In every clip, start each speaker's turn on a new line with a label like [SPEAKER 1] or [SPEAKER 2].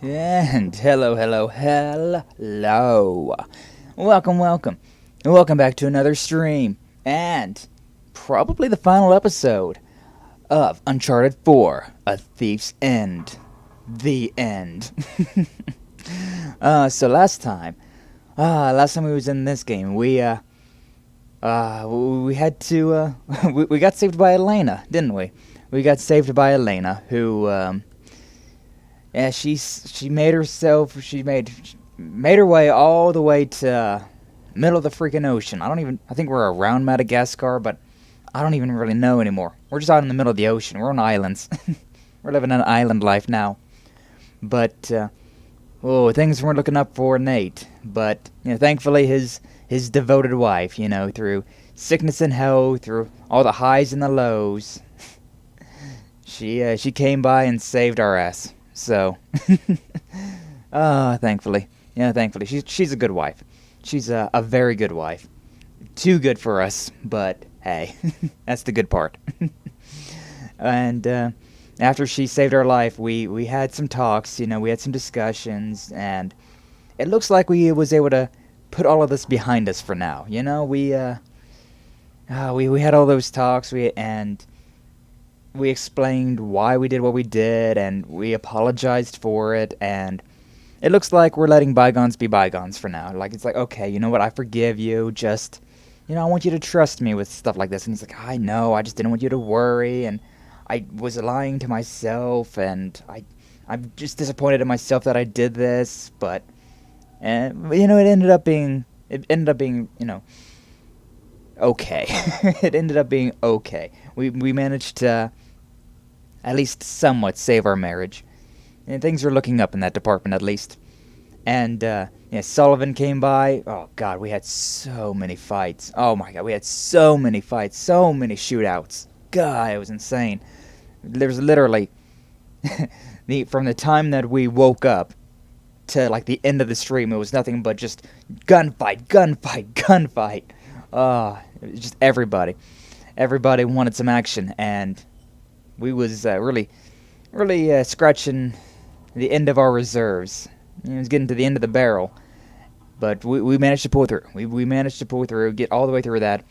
[SPEAKER 1] And hello. Welcome back to another stream. And probably the final episode of Uncharted 4, A Thief's End. The end. So last time we was in this game, we had to, we got saved by Elena, didn't we? We got saved by Elena, who, yeah, she made her way all the way to middle of the freaking ocean. I think we're around Madagascar, but I don't even really know anymore. We're just out in the middle of the ocean. We're on islands. We're living an island life now. But, things weren't looking up for Nate. But, thankfully his devoted wife, through sickness and health, through all the highs and the lows, she came by and saved our ass. So, thankfully. She's a good wife. She's a very good wife. Too good for us, but hey, that's the good part. And after she saved our life, we had some talks, we had some discussions, and it looks like we was able to put all of this behind us for now. We had all those talks, we explained why we did what we did, and we apologized for it, and it looks like we're letting bygones be bygones for now. Like, it's like, okay, you know what, I forgive you, just, I want you to trust me with stuff like this. And he's like, I know, I just didn't want you to worry, and I was lying to myself, and I'm just disappointed in myself that I did this, but, it ended up being, okay. It ended up being okay. We managed to at least somewhat save our marriage. And things are looking up in that department, at least. And, Sullivan came by. Oh, God, we had so many fights. Oh, my God, we had so many fights, so many shootouts. God, it was insane. There was literally, from the time that we woke up to, like, the end of the stream, it was nothing but just gunfight. Just everybody. Everybody wanted some action, and we was really scratching the end of our reserves. It was getting to the end of the barrel, but we managed to pull through. We managed to pull through, get all the way through that,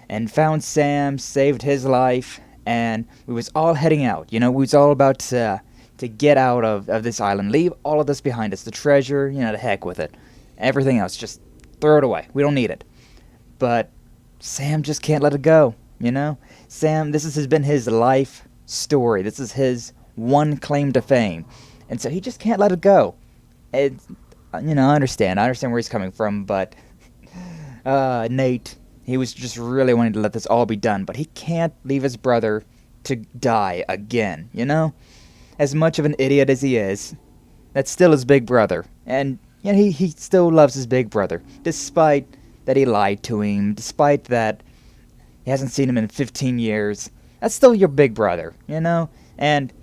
[SPEAKER 1] and found Sam, saved his life, and we was all heading out. We was all about to get out of this island, leave all of this behind us, the treasure, the heck with it. Everything else, just throw it away. We don't need it. But Sam just can't let it go, Sam, this has been his life story. This is his one claim to fame. And so he just can't let it go. I understand. I understand where he's coming from, but Nate, he was just really wanting to let this all be done, but he can't leave his brother to die again, As much of an idiot as he is, that's still his big brother. And he still loves his big brother, despite that he lied to him, despite that he hasn't seen him in 15 years. That's still your big brother, And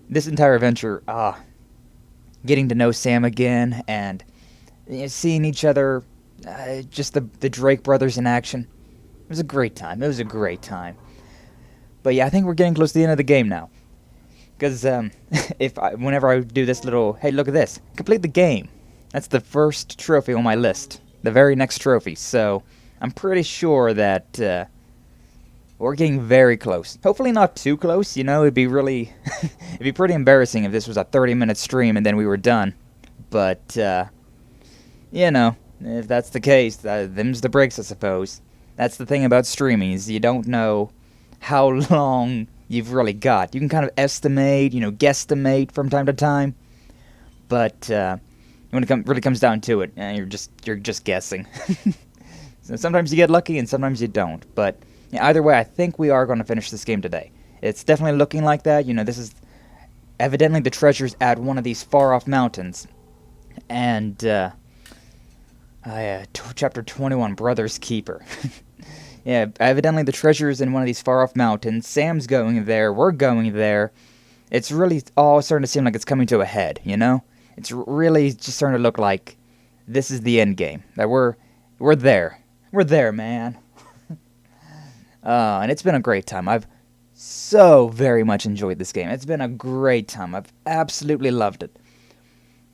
[SPEAKER 1] this entire adventure, getting to know Sam again and seeing each other, just the Drake brothers in action. It was a great time. But yeah, I think we're getting close to the end of the game now. Because whenever I do this little, hey, look at this, complete the game. That's the first trophy on my list. The very next trophy. So I'm pretty sure that we're getting very close. Hopefully not too close, it'd be really, it'd be pretty embarrassing if this was a 30-minute stream and then we were done. But, if that's the case, them's the breaks, I suppose. That's the thing about streaming, is you don't know how long you've really got. You can kind of estimate, guesstimate from time to time. But, when it really comes down to it, you're just guessing. So sometimes you get lucky and sometimes you don't. But either way, I think we are going to finish this game today. It's definitely looking like that. This is evidently the treasure's at one of these far-off mountains. And, Chapter 21, Brother's Keeper. Yeah, evidently the treasure's in one of these far-off mountains. Sam's going there. We're going there. It's really all starting to seem like it's coming to a head, It's really just starting to look like this is the end game. That we're there. We're there, man. And it's been a great time. I've so very much enjoyed this game. It's been a great time. I've absolutely loved it.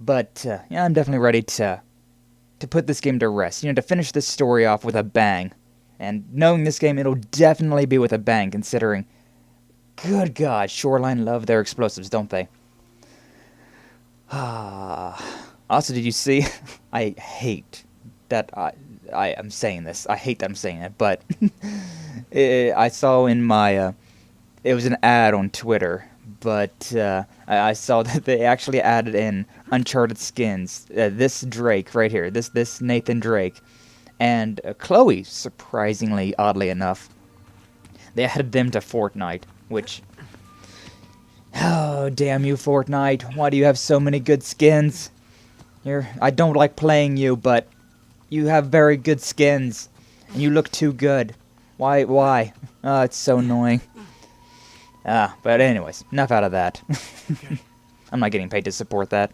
[SPEAKER 1] But yeah, I'm definitely ready to put this game to rest. You know, to finish this story off with a bang. And knowing this game, it'll definitely be with a bang, considering, good God, Shoreline love their explosives, don't they? Also, did you see? I hate that I am saying this. I hate that I'm saying it, but I saw in my it was an ad on Twitter, but I saw that they actually added in Uncharted skins. This Drake right here, this Nathan Drake, and Chloe. Surprisingly, oddly enough, they added them to Fortnite, which. Oh, damn you, Fortnite. Why do you have so many good skins? I don't like playing you, but you have very good skins. And you look too good. Why? Oh, it's so annoying. But anyways, enough out of that. I'm not getting paid to support that.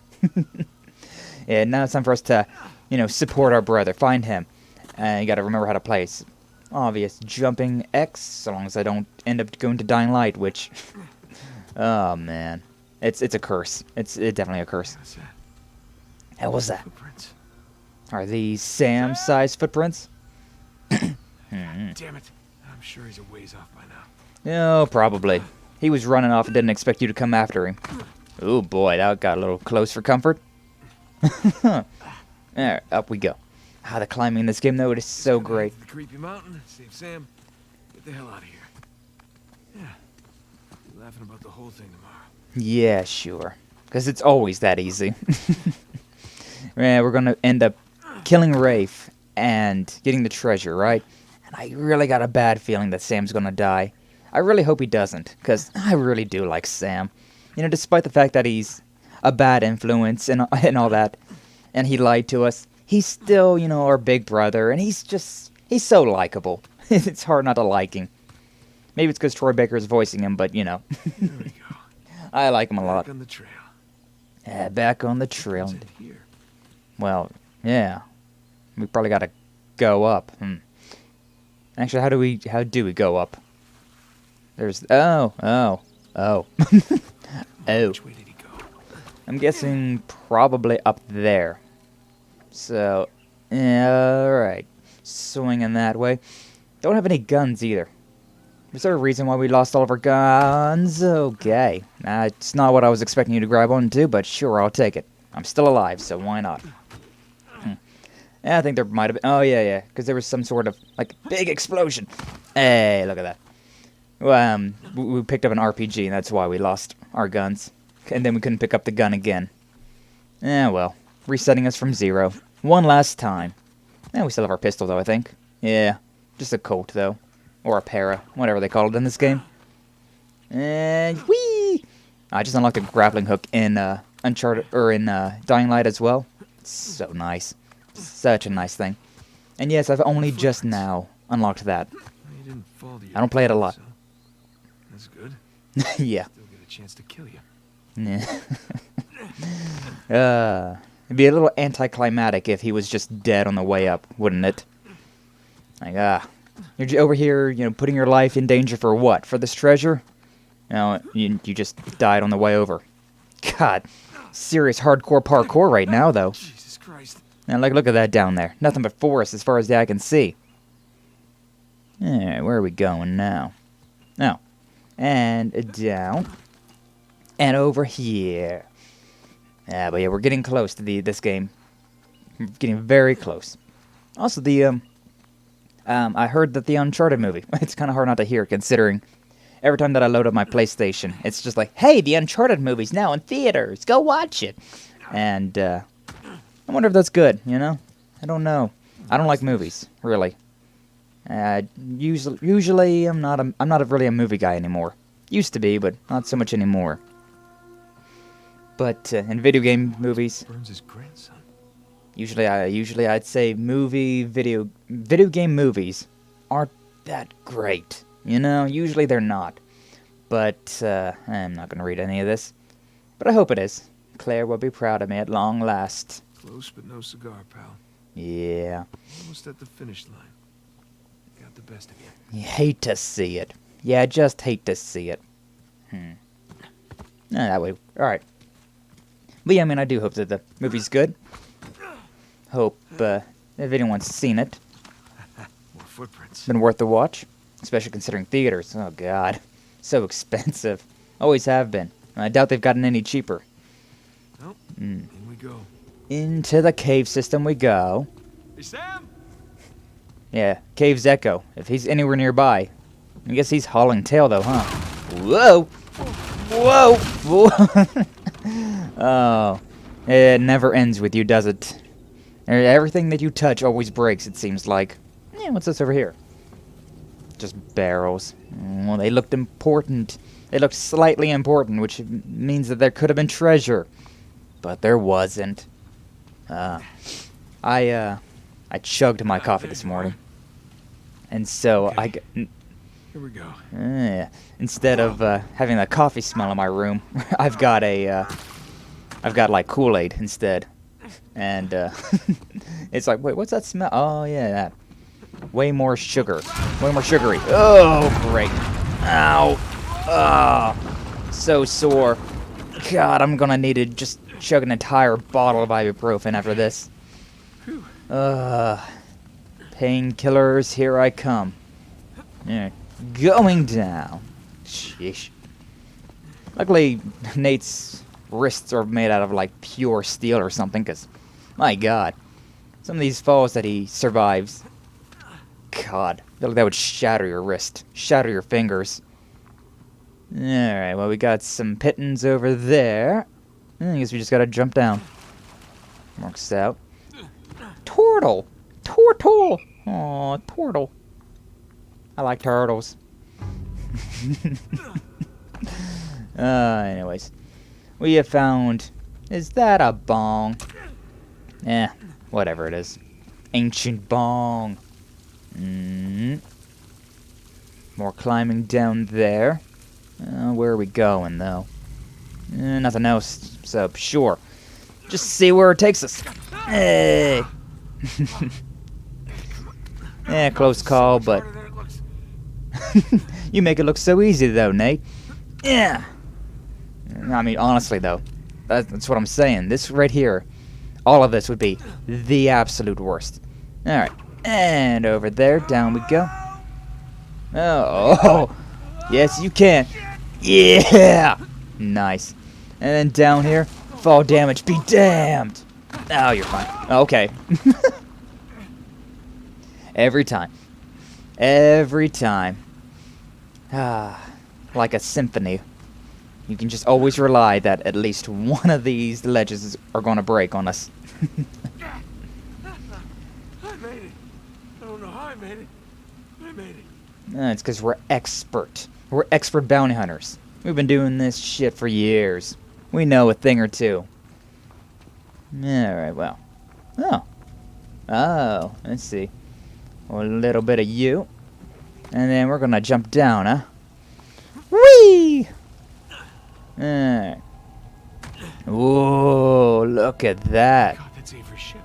[SPEAKER 1] Yeah, now it's time for us to, support our brother. Find him. And you gotta remember how to play. It's obvious. Jumping X, so long as I don't end up going to Dying Light, which... Oh, man. It's a curse. It's definitely a curse. Hell was that? Footprints. Are these Sam-sized footprints?
[SPEAKER 2] Damn it. I'm sure he's a ways off by now.
[SPEAKER 1] No, probably. He was running off and didn't expect you to come after him. Oh, boy, that got a little close for comfort. Alright, up we go. The climbing in this game, though, it is so great.
[SPEAKER 2] The creepy mountain, save Sam. Get the hell out of here. Yeah. Be laughing about the whole thing tomorrow.
[SPEAKER 1] Yeah, sure. Because it's always that easy. Yeah, we're going to end up killing Rafe and getting the treasure, right? And I really got a bad feeling that Sam's going to die. I really hope he doesn't, because I really do like Sam. Despite the fact that he's a bad influence and all that, and he lied to us, he's still, our big brother, and he's so likable. It's hard not to like him. Maybe it's because Troy Baker's voicing him, but,
[SPEAKER 2] There we go.
[SPEAKER 1] I like him a lot.
[SPEAKER 2] Back on the trail.
[SPEAKER 1] Yeah, back on the trail.
[SPEAKER 2] What's it here?
[SPEAKER 1] Well, yeah. We probably gotta go up. Actually, how do we go up? There's... Oh. Oh.
[SPEAKER 2] Which way did he go?
[SPEAKER 1] I'm guessing probably up there. So, yeah, alright. Swinging that way. Don't have any guns either. Is there a reason why we lost all of our guns? Okay. It's not what I was expecting you to grab onto, but sure, I'll take it. I'm still alive, so why not? Yeah, I think there might have been... Oh, yeah. Because there was some sort of, big explosion. Hey, look at that. Well, we picked up an RPG, and that's why we lost our guns. And then we couldn't pick up the gun again. Well. Resetting us from 0. One last time. We still have our pistol, though, I think. Yeah. Just a Colt, though. Or a para. Whatever they call it in this game. And whee! I just unlocked a grappling hook in Uncharted, or in Dying Light as well. It's so nice. Such a nice thing. And yes, I've only just now unlocked that. I don't play it a lot.
[SPEAKER 2] So that's good.
[SPEAKER 1] Yeah.
[SPEAKER 2] Still get a chance to kill you.
[SPEAKER 1] Yeah. It'd be a little anticlimactic if he was just dead on the way up, wouldn't it? You're over here, putting your life in danger for what? For this treasure? You just died on the way over. God, serious hardcore parkour right now, though.
[SPEAKER 2] Jesus Christ.
[SPEAKER 1] And look at that down there. Nothing but forest as far as the eye can see. Alright, where are we going now? Oh. And down. And over here. But yeah, we're getting close to this game. We're getting very close. Also, I heard that the Uncharted movie, it's kind of hard not to hear, considering every time that I load up my PlayStation, it's just like, hey, the Uncharted movie's now in theaters, go watch it. And, I wonder if that's good, I don't know. I don't like movies, really. Usually I'm not really a movie guy anymore. Used to be, but not so much anymore. But in video game movies,
[SPEAKER 2] Burns' grandson.
[SPEAKER 1] Usually I'd say video game movies aren't that great. Usually they're not. But I'm not gonna read any of this. But I hope it is. Claire will be proud of me at long last.
[SPEAKER 2] Close but no cigar, pal.
[SPEAKER 1] Yeah.
[SPEAKER 2] Almost at the finish line. Got the best of you.
[SPEAKER 1] You hate to see it. Yeah, I just hate to see it. That way. Alright. But yeah, I mean, I do hope that the movie's good. Hope, if anyone's seen it,
[SPEAKER 2] More footprints.
[SPEAKER 1] it's been worth the watch. Especially considering theaters. Oh, God. So expensive. Always have been. I doubt they've gotten any cheaper.
[SPEAKER 2] Nope. In we go.
[SPEAKER 1] Into the cave system we go.
[SPEAKER 2] Hey, Sam!
[SPEAKER 1] Yeah, Cave's Echo. If he's anywhere nearby. I guess he's hauling tail, though, huh? Whoa! Whoa! Whoa! Oh. It never ends with you, does it? Everything that you touch always breaks, it seems like. Yeah, what's this over here? Just barrels. Well, they looked important. They looked slightly important, which means that there could have been treasure. But there wasn't. I chugged my coffee this morning. And so
[SPEAKER 2] Okay. Here we go.
[SPEAKER 1] instead of having the coffee smell in my room, I've got like Kool-Aid instead. And it's like, wait, what's that smell? Oh yeah, that. Way more sugar. Way more sugary. Oh, great. Ow. Oh, so sore. God, I'm gonna need to just chug an entire bottle of ibuprofen after this.
[SPEAKER 2] Whew.
[SPEAKER 1] Painkillers, here I come. Yeah, going down. Sheesh. Luckily, Nate's wrists are made out of, like, pure steel or something, because, my God, some of these falls that he survives, God, I feel like that would shatter your wrist, shatter your fingers. Alright, well, we got some pittons over there. I guess we just gotta jump down. Works out. Turtle! Turtle! Aw, turtle. I like turtles. Anyways. We have found... Is that a bong? Eh, whatever it is. Ancient bong. More climbing down there. Where are we going, though? Nothing else, so sure. Just see where it takes us. Hey! Yeah, close call, but... You make it look so easy, though, Nate. Yeah! I mean, honestly, though, that's what I'm saying. This right here, all of this would be the absolute worst. Alright, and over there, down we go. Oh, yes, you can. Yeah! Nice. And then down here, fall damage, be damned! Oh, you're fine. Okay. Every time. Every time. Like a symphony. You can just always rely that at least one of these ledges are going to break on us.
[SPEAKER 2] I made it. I don't know how I made it. I made it.
[SPEAKER 1] It's because we're expert. We're expert bounty hunters. We've been doing this shit for years. We know a thing or two. Alright, well. Oh, let's see. A little bit of you. And then we're gonna jump down, huh? Whee! Alright. Whoa, look at that.
[SPEAKER 2] God, that's Avery's ship.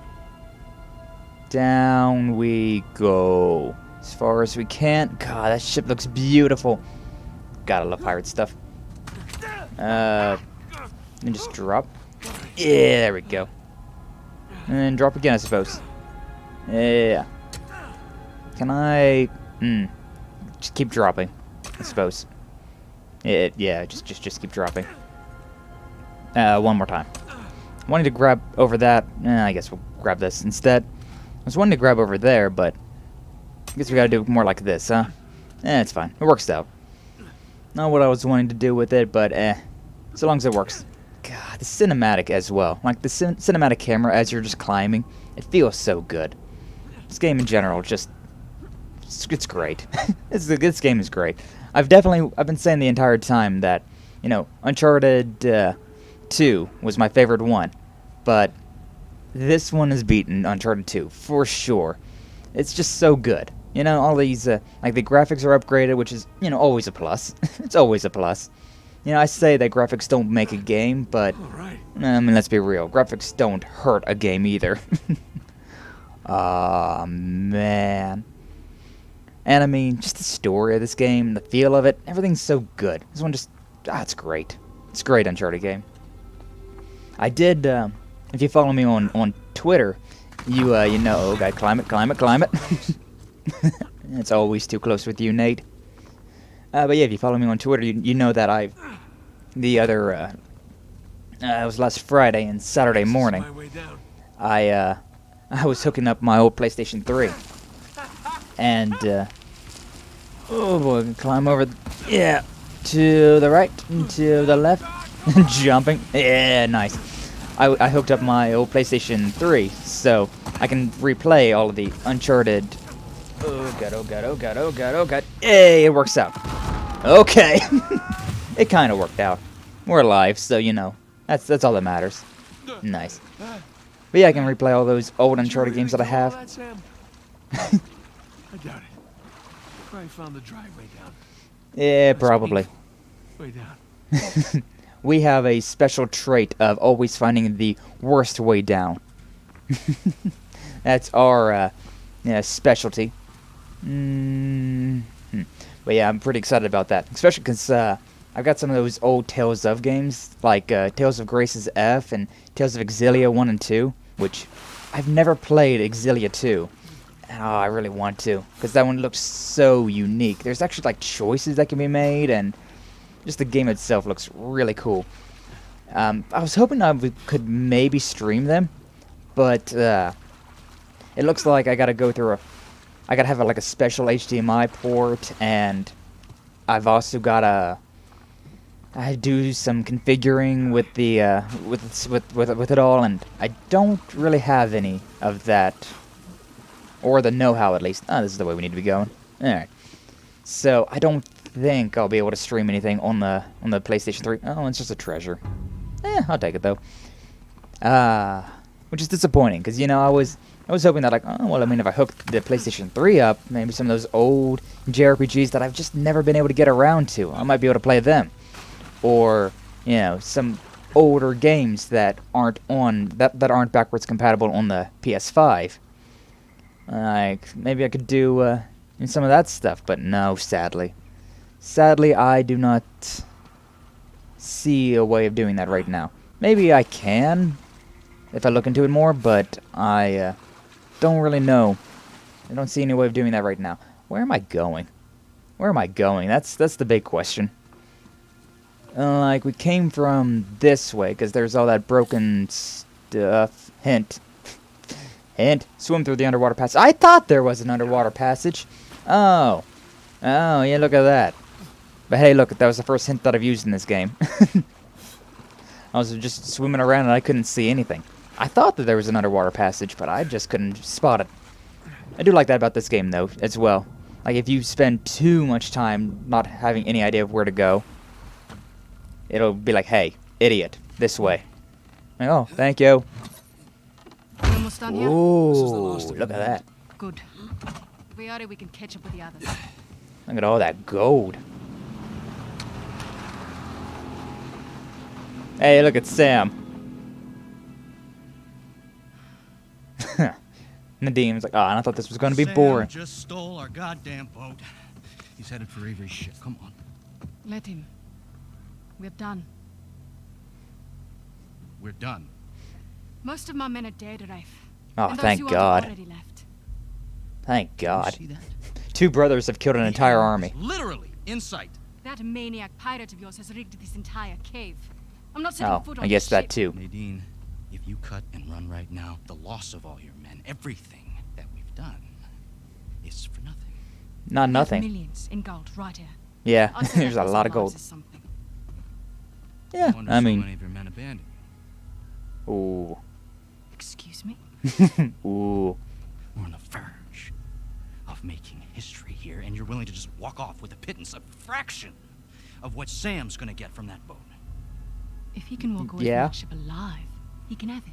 [SPEAKER 1] Down we go. As far as we can. God, that ship looks beautiful. Gotta love pirate stuff. And just drop. Yeah, there we go. And then drop again, I suppose. Yeah. Can I... Just keep dropping, I suppose. Yeah, just keep dropping. One more time. Wanted to grab over that. I guess we'll grab this instead. I was wanting to grab over there, but... I guess we gotta do more like this, huh? It's fine. It works out. Not what I was wanting to do with it, but so long as it works. God, the cinematic as well. Like the cinematic camera as you're just climbing. It feels so good. This game in general, just... It's great. This game is great. I've been saying the entire time that, you know, Uncharted 2 was my favorite one. But this one has beaten Uncharted 2, for sure. It's just so good. You know, all these, like, the graphics are upgraded, which is, you know, always a plus. It's always a plus. You know, I say that graphics don't make a game, but, I mean, let's be real. Graphics don't hurt a game either. Aw, man. And, I mean, just the story of this game, the feel of it, everything's so good. This one just, it's great. It's a great Uncharted game. I did. If you follow me on Twitter, you know. Oh God, climate. It's always too close with you, Nate. But yeah, if you follow me on Twitter, you know that it was last Friday and Saturday morning.
[SPEAKER 2] My way down.
[SPEAKER 1] I was hooking up my old PlayStation 3, and oh boy, climb over. Yeah, to the right, to the left, jumping. Yeah, nice. I hooked up my old PlayStation 3, so I can replay all of the Uncharted. Oh god, oh god, oh god, oh god, oh god. Hey, it works out. Okay. It kind of worked out. We're alive, so you know. That's all that matters. Nice. But yeah, I can replay all those old Uncharted games that I have.
[SPEAKER 2] I doubt it. Probably found the driveway down.
[SPEAKER 1] Yeah, probably.
[SPEAKER 2] Way down.
[SPEAKER 1] We have a special trait of always finding the worst way down. That's our specialty. But yeah, I'm pretty excited about that. Especially because I've got some of those old Tales of games, like Tales of Grace's F and Tales of Exillia 1 and 2, which I've never played Exillia 2. Oh, I really want to, because that one looks so unique. There's actually like choices that can be made, and just the game itself looks really cool. I was hoping I could maybe stream them, but it looks like I gotta go through I gotta have like a special HDMI port, and I've also gotta do some configuring with the with it all, and I don't really have any of that, or the know-how at least. This is the way we need to be going. All right. So I don't think I'll be able to stream anything on the PlayStation 3. Oh, it's just a treasure. I'll take it though. Which is disappointing, because you know I was hoping that, like, oh well, I mean, if I hooked the PlayStation 3 up, maybe some of those old JRPGs that I've just never been able to get around to, I might be able to play them, or you know, some older games that aren't aren't backwards compatible on the PS5. Like maybe I could do some of that stuff, but no, sadly, I do not see a way of doing that right now. Maybe I can if I look into it more, but I don't really know. I don't see any way of doing that right now. Where am I going? That's the big question. Like, we came from this way, because there's all that broken stuff. Hint. Swim through the underwater passage. I thought there was an underwater passage. Oh, yeah, look at that. But hey, look, that was the first hint that I've used in this game. I was just swimming around and I couldn't see anything. I thought that there was an underwater passage, but I just couldn't spot it. I do like that about this game, though, as well. Like, if you spend too much time not having any idea of where to go, it'll be like, hey, idiot, this way. Like, oh, thank you.
[SPEAKER 3] We're almost done here.
[SPEAKER 1] Ooh, look at that.
[SPEAKER 3] Good. If we are, we can catch up with the others.
[SPEAKER 1] Look at all that gold. Hey, look at Sam. Nadim's like, I thought this was going to be boring.
[SPEAKER 4] Sam just stole our goddamn boat. He's headed for Avery's ship. Come on.
[SPEAKER 3] Let him. We're done.
[SPEAKER 4] We're done.
[SPEAKER 3] Most of my men are dead, Rafe.
[SPEAKER 1] Oh,
[SPEAKER 3] And those
[SPEAKER 1] thank
[SPEAKER 3] who
[SPEAKER 1] God.
[SPEAKER 3] aren't already left.
[SPEAKER 1] Thank God.
[SPEAKER 4] You see that?
[SPEAKER 1] 2 brothers have killed an entire army.
[SPEAKER 4] Literally in sight.
[SPEAKER 3] That maniac pirate of yours has rigged this entire cave. I'm not setting foot on
[SPEAKER 1] I guess
[SPEAKER 3] his
[SPEAKER 1] that
[SPEAKER 3] ship.
[SPEAKER 1] too.
[SPEAKER 4] Nadine, if you cut and run right now, the loss of all your men, everything that we've done, is for nothing.
[SPEAKER 1] Not
[SPEAKER 3] We have
[SPEAKER 1] nothing.
[SPEAKER 3] Millions in gold right here.
[SPEAKER 1] Yeah,
[SPEAKER 3] I'd say
[SPEAKER 1] there's
[SPEAKER 3] that
[SPEAKER 1] a lot of
[SPEAKER 3] $1,000
[SPEAKER 1] gold.
[SPEAKER 3] is something.
[SPEAKER 1] Yeah,
[SPEAKER 4] wonder
[SPEAKER 1] I
[SPEAKER 4] so
[SPEAKER 1] mean,
[SPEAKER 4] many of your men abandoned you.
[SPEAKER 1] ooh,
[SPEAKER 3] Excuse me?
[SPEAKER 1] ooh.
[SPEAKER 4] We're on the verge of making history here, and you're willing to just walk off with a pittance, a fraction of what Sam's gonna get from that boat.
[SPEAKER 3] If he can walk away
[SPEAKER 1] Yeah.
[SPEAKER 3] from that ship alive, he can have it.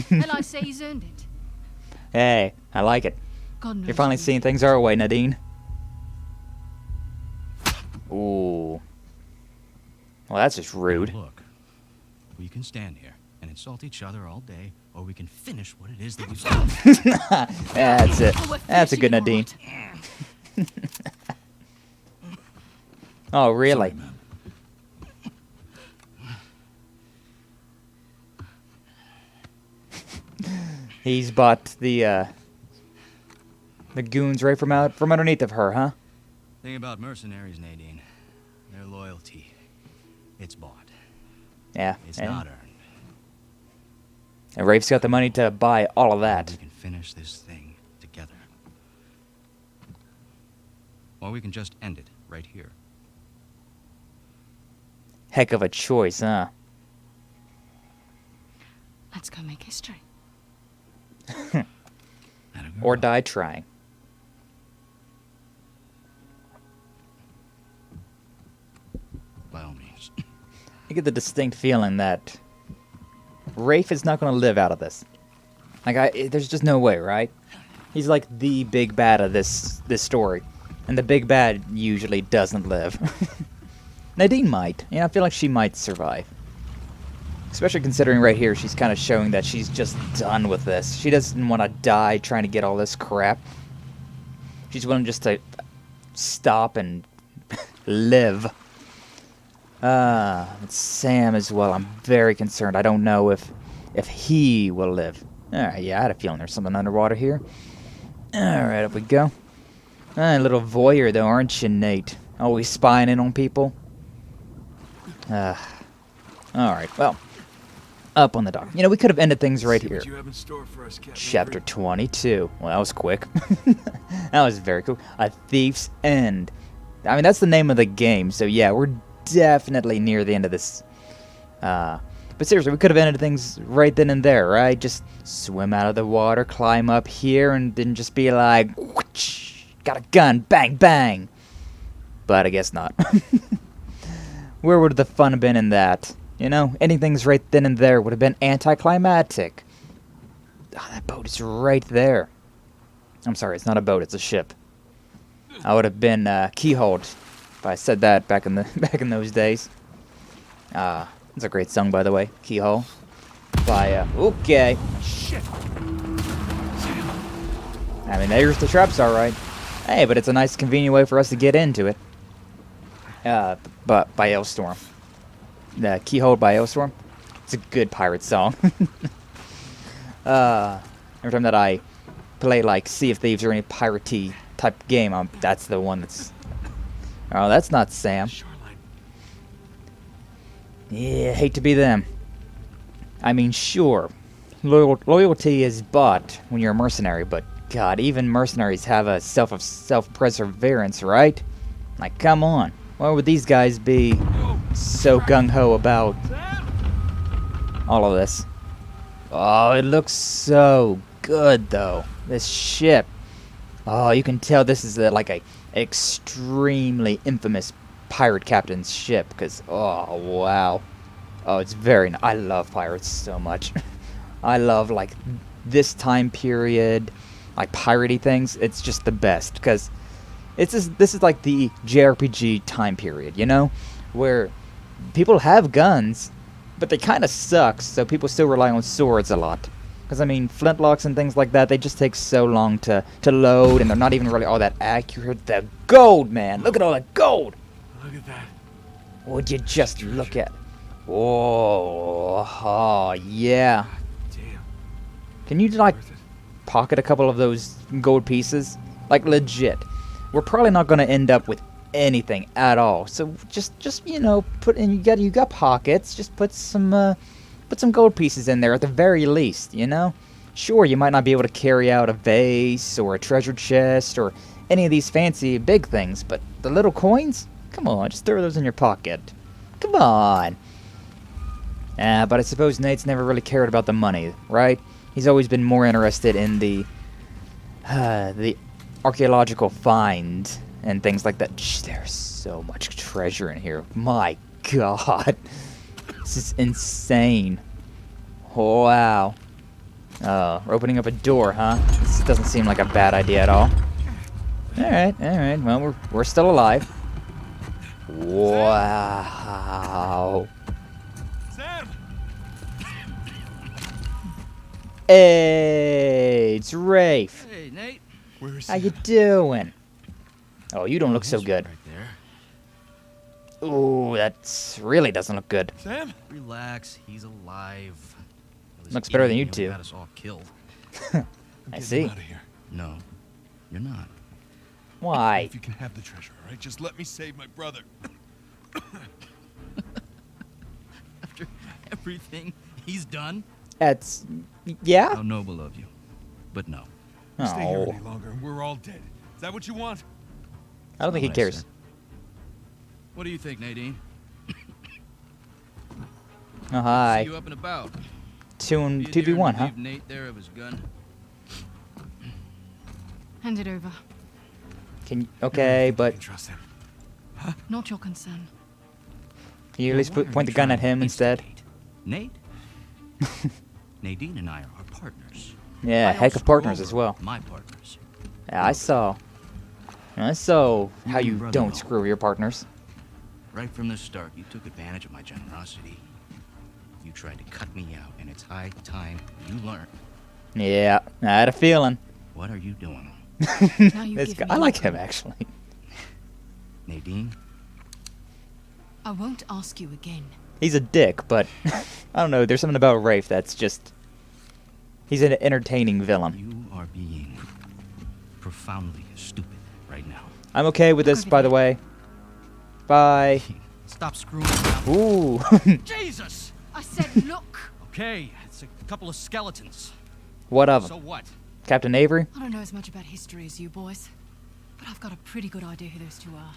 [SPEAKER 3] Hell, I say he's earned it.
[SPEAKER 1] Hey, I like it.
[SPEAKER 3] God knows
[SPEAKER 1] You're finally
[SPEAKER 3] he
[SPEAKER 1] seeing
[SPEAKER 3] did.
[SPEAKER 1] things our way, Nadine. Ooh. Well, that's just rude.
[SPEAKER 4] Now look, we can stand here and insult each other all day, or we can finish what it is that we've done.
[SPEAKER 1] That's it.
[SPEAKER 3] Oh, we're
[SPEAKER 1] That's a good
[SPEAKER 3] finishing,
[SPEAKER 1] Nadine. Oh, really?
[SPEAKER 4] Sorry, man.
[SPEAKER 1] He's bought the goons right from underneath of her, huh?
[SPEAKER 4] Thing about mercenaries, Nadine, their loyalty, it's bought.
[SPEAKER 1] Yeah.
[SPEAKER 4] It's not earned.
[SPEAKER 1] And Rafe's got the money to buy all of that.
[SPEAKER 4] We can finish this thing together. Or we can just end it right here.
[SPEAKER 1] Heck of a choice, huh?
[SPEAKER 3] Let's go make history.
[SPEAKER 1] Or die trying.
[SPEAKER 4] By all means.
[SPEAKER 1] I get the distinct feeling that Rafe is not going to live out of this. Like, there's just no way, right? He's like the big bad of this story. And the big bad usually doesn't live. Nadine might. Yeah, I feel like she might survive. Especially considering right here, she's kind of showing that she's just done with this. She doesn't want to die trying to get all this crap. She's willing just to stop and live. It's Sam as well. I'm very concerned. I don't know if he will live. Alright, yeah, I had a feeling there's something underwater here. Alright, up we go. A little voyeur though, aren't you, Nate? Always spying in on people. Alright, well. Up on the dock. You know, we could have ended things right here. Chapter 22. Well, that was quick. That was very cool. A Thief's End. I mean, that's the name of the game, so yeah, we're definitely near the end of this. But seriously, we could have ended things right then and there, right? Just swim out of the water, climb up here, and then just be like, whoosh, got a gun, bang, bang. But I guess not. Where would the fun have been in that? You know, anything's right then and there would have been anticlimactic. Oh, that boat is right there. I'm sorry, it's not a boat, it's a ship. I would have been keyholed if I said that back in those days. It's a great song, by the way. Keyhole by okay.
[SPEAKER 2] Shit.
[SPEAKER 1] I mean, there's the traps, all right. Hey, but it's a nice, convenient way for us to get into it. But by Ailstorm. The Keyhole by Ailstorm. It's a good pirate song. Every time that I play like Sea of Thieves or any piratey type game, that's the one that's. Oh, that's not Sam. Yeah, hate to be them. I mean, sure, loyalty is bought when you're a mercenary, but God, even mercenaries have a self-perseverance, right? Like, come on. Why would these guys be so gung-ho about all of this? Oh, it looks so good, though. This ship. Oh, you can tell this is like a extremely infamous pirate captain's ship, because, oh, wow. Oh, it's very nice. I love pirates so much. I love, like, this time period, like, piratey things. It's just the best, because this is like the JRPG time period, you know? Where people have guns, but they kind of suck, so people still rely on swords a lot. Because, I mean, flintlocks and things like that, they just take so long to load, and they're not even really all that accurate. The gold, man! Look at all that gold!
[SPEAKER 2] Look at that.
[SPEAKER 1] Would you just look at... Oh, yeah.
[SPEAKER 2] Damn.
[SPEAKER 1] Can you, like,
[SPEAKER 2] Worth it.
[SPEAKER 1] pocket a couple of those gold pieces? Like, legit. We're probably not going to end up with anything at all. So, just you know, put in... You got pockets. Just put some gold pieces in there at the very least, you know? Sure, you might not be able to carry out a vase or a treasure chest or any of these fancy big things, but the little coins? Come on, just throw those in your pocket. Come on. But I suppose Nate's never really cared about the money, right? He's always been more interested in the archaeological find and things like that. Shh, there's so much treasure in here. My God. This is insane. Wow. We're opening up a door, huh? This doesn't seem like a bad idea at all. Alright. Well, we're still alive. Wow.
[SPEAKER 2] Sam!
[SPEAKER 1] Hey, it's Rafe.
[SPEAKER 4] Hey, Nate.
[SPEAKER 2] Where is
[SPEAKER 1] How you doing? Oh, you don't look so
[SPEAKER 4] He's
[SPEAKER 1] good.
[SPEAKER 4] Right there.
[SPEAKER 1] Ooh, that really doesn't look good.
[SPEAKER 2] Sam?
[SPEAKER 4] Relax. He's alive. Well, this
[SPEAKER 1] Looks better than you
[SPEAKER 4] idiot
[SPEAKER 1] two.
[SPEAKER 4] Got us all killed.
[SPEAKER 1] I see.
[SPEAKER 2] Out of here.
[SPEAKER 4] No, you're not.
[SPEAKER 1] Why?
[SPEAKER 2] If you can have the treasure, all right? Just let me save my brother.
[SPEAKER 4] After everything he's done?
[SPEAKER 1] That's... Yeah?
[SPEAKER 4] How noble of you. But no.
[SPEAKER 2] Stay here
[SPEAKER 1] Oh.
[SPEAKER 2] any longer and we're all dead. Is that what you want?
[SPEAKER 1] I don't think he
[SPEAKER 4] That's not what I
[SPEAKER 1] cares.
[SPEAKER 4] said. What do you think, Nadine?
[SPEAKER 1] Oh, hi.
[SPEAKER 4] See you up and about.
[SPEAKER 1] Two and
[SPEAKER 4] Be a dear
[SPEAKER 1] 2v1,
[SPEAKER 4] to
[SPEAKER 1] huh?
[SPEAKER 4] leave Nate there of his gun.
[SPEAKER 3] Hand it over.
[SPEAKER 1] Can you... Okay,
[SPEAKER 2] I
[SPEAKER 1] but...
[SPEAKER 2] can trust him.
[SPEAKER 3] Not your concern.
[SPEAKER 1] Can you at least
[SPEAKER 4] Why are
[SPEAKER 1] point the
[SPEAKER 4] you
[SPEAKER 1] gun at
[SPEAKER 4] trying
[SPEAKER 1] him
[SPEAKER 4] to
[SPEAKER 1] instead?
[SPEAKER 4] instigate? Nate? Nadine and I are partners.
[SPEAKER 1] Yeah,
[SPEAKER 4] I
[SPEAKER 1] heck
[SPEAKER 4] don't
[SPEAKER 1] of partners
[SPEAKER 4] screw
[SPEAKER 1] as
[SPEAKER 4] over
[SPEAKER 1] well.
[SPEAKER 4] My partners.
[SPEAKER 1] Yeah, I saw how
[SPEAKER 4] You
[SPEAKER 1] you
[SPEAKER 4] brother
[SPEAKER 1] don't
[SPEAKER 4] know.
[SPEAKER 1] screw your partners.
[SPEAKER 4] Right from the start, you took advantage of my generosity. You tried to cut me out, and it's high time you learn.
[SPEAKER 1] Yeah, I had a feeling.
[SPEAKER 4] What are you doing?
[SPEAKER 3] Now you
[SPEAKER 1] This
[SPEAKER 3] give
[SPEAKER 1] guy,
[SPEAKER 3] me
[SPEAKER 1] I like
[SPEAKER 3] nothing.
[SPEAKER 1] him, actually.
[SPEAKER 4] Nadine?
[SPEAKER 3] I won't ask you again.
[SPEAKER 1] He's a dick, but I don't know. There's something about Rafe that's just... He's an entertaining villain.
[SPEAKER 4] You are being profoundly stupid right now.
[SPEAKER 1] I'm okay with this, by the way. Bye.
[SPEAKER 4] Stop screwing around.
[SPEAKER 1] Ooh.
[SPEAKER 4] Jesus!
[SPEAKER 3] I said look.
[SPEAKER 4] Okay, it's a couple of skeletons.
[SPEAKER 1] What of
[SPEAKER 4] So
[SPEAKER 1] him?
[SPEAKER 4] what?
[SPEAKER 1] Captain Avery?
[SPEAKER 3] I don't know as much about history as you boys, but I've got a pretty good idea who those two are.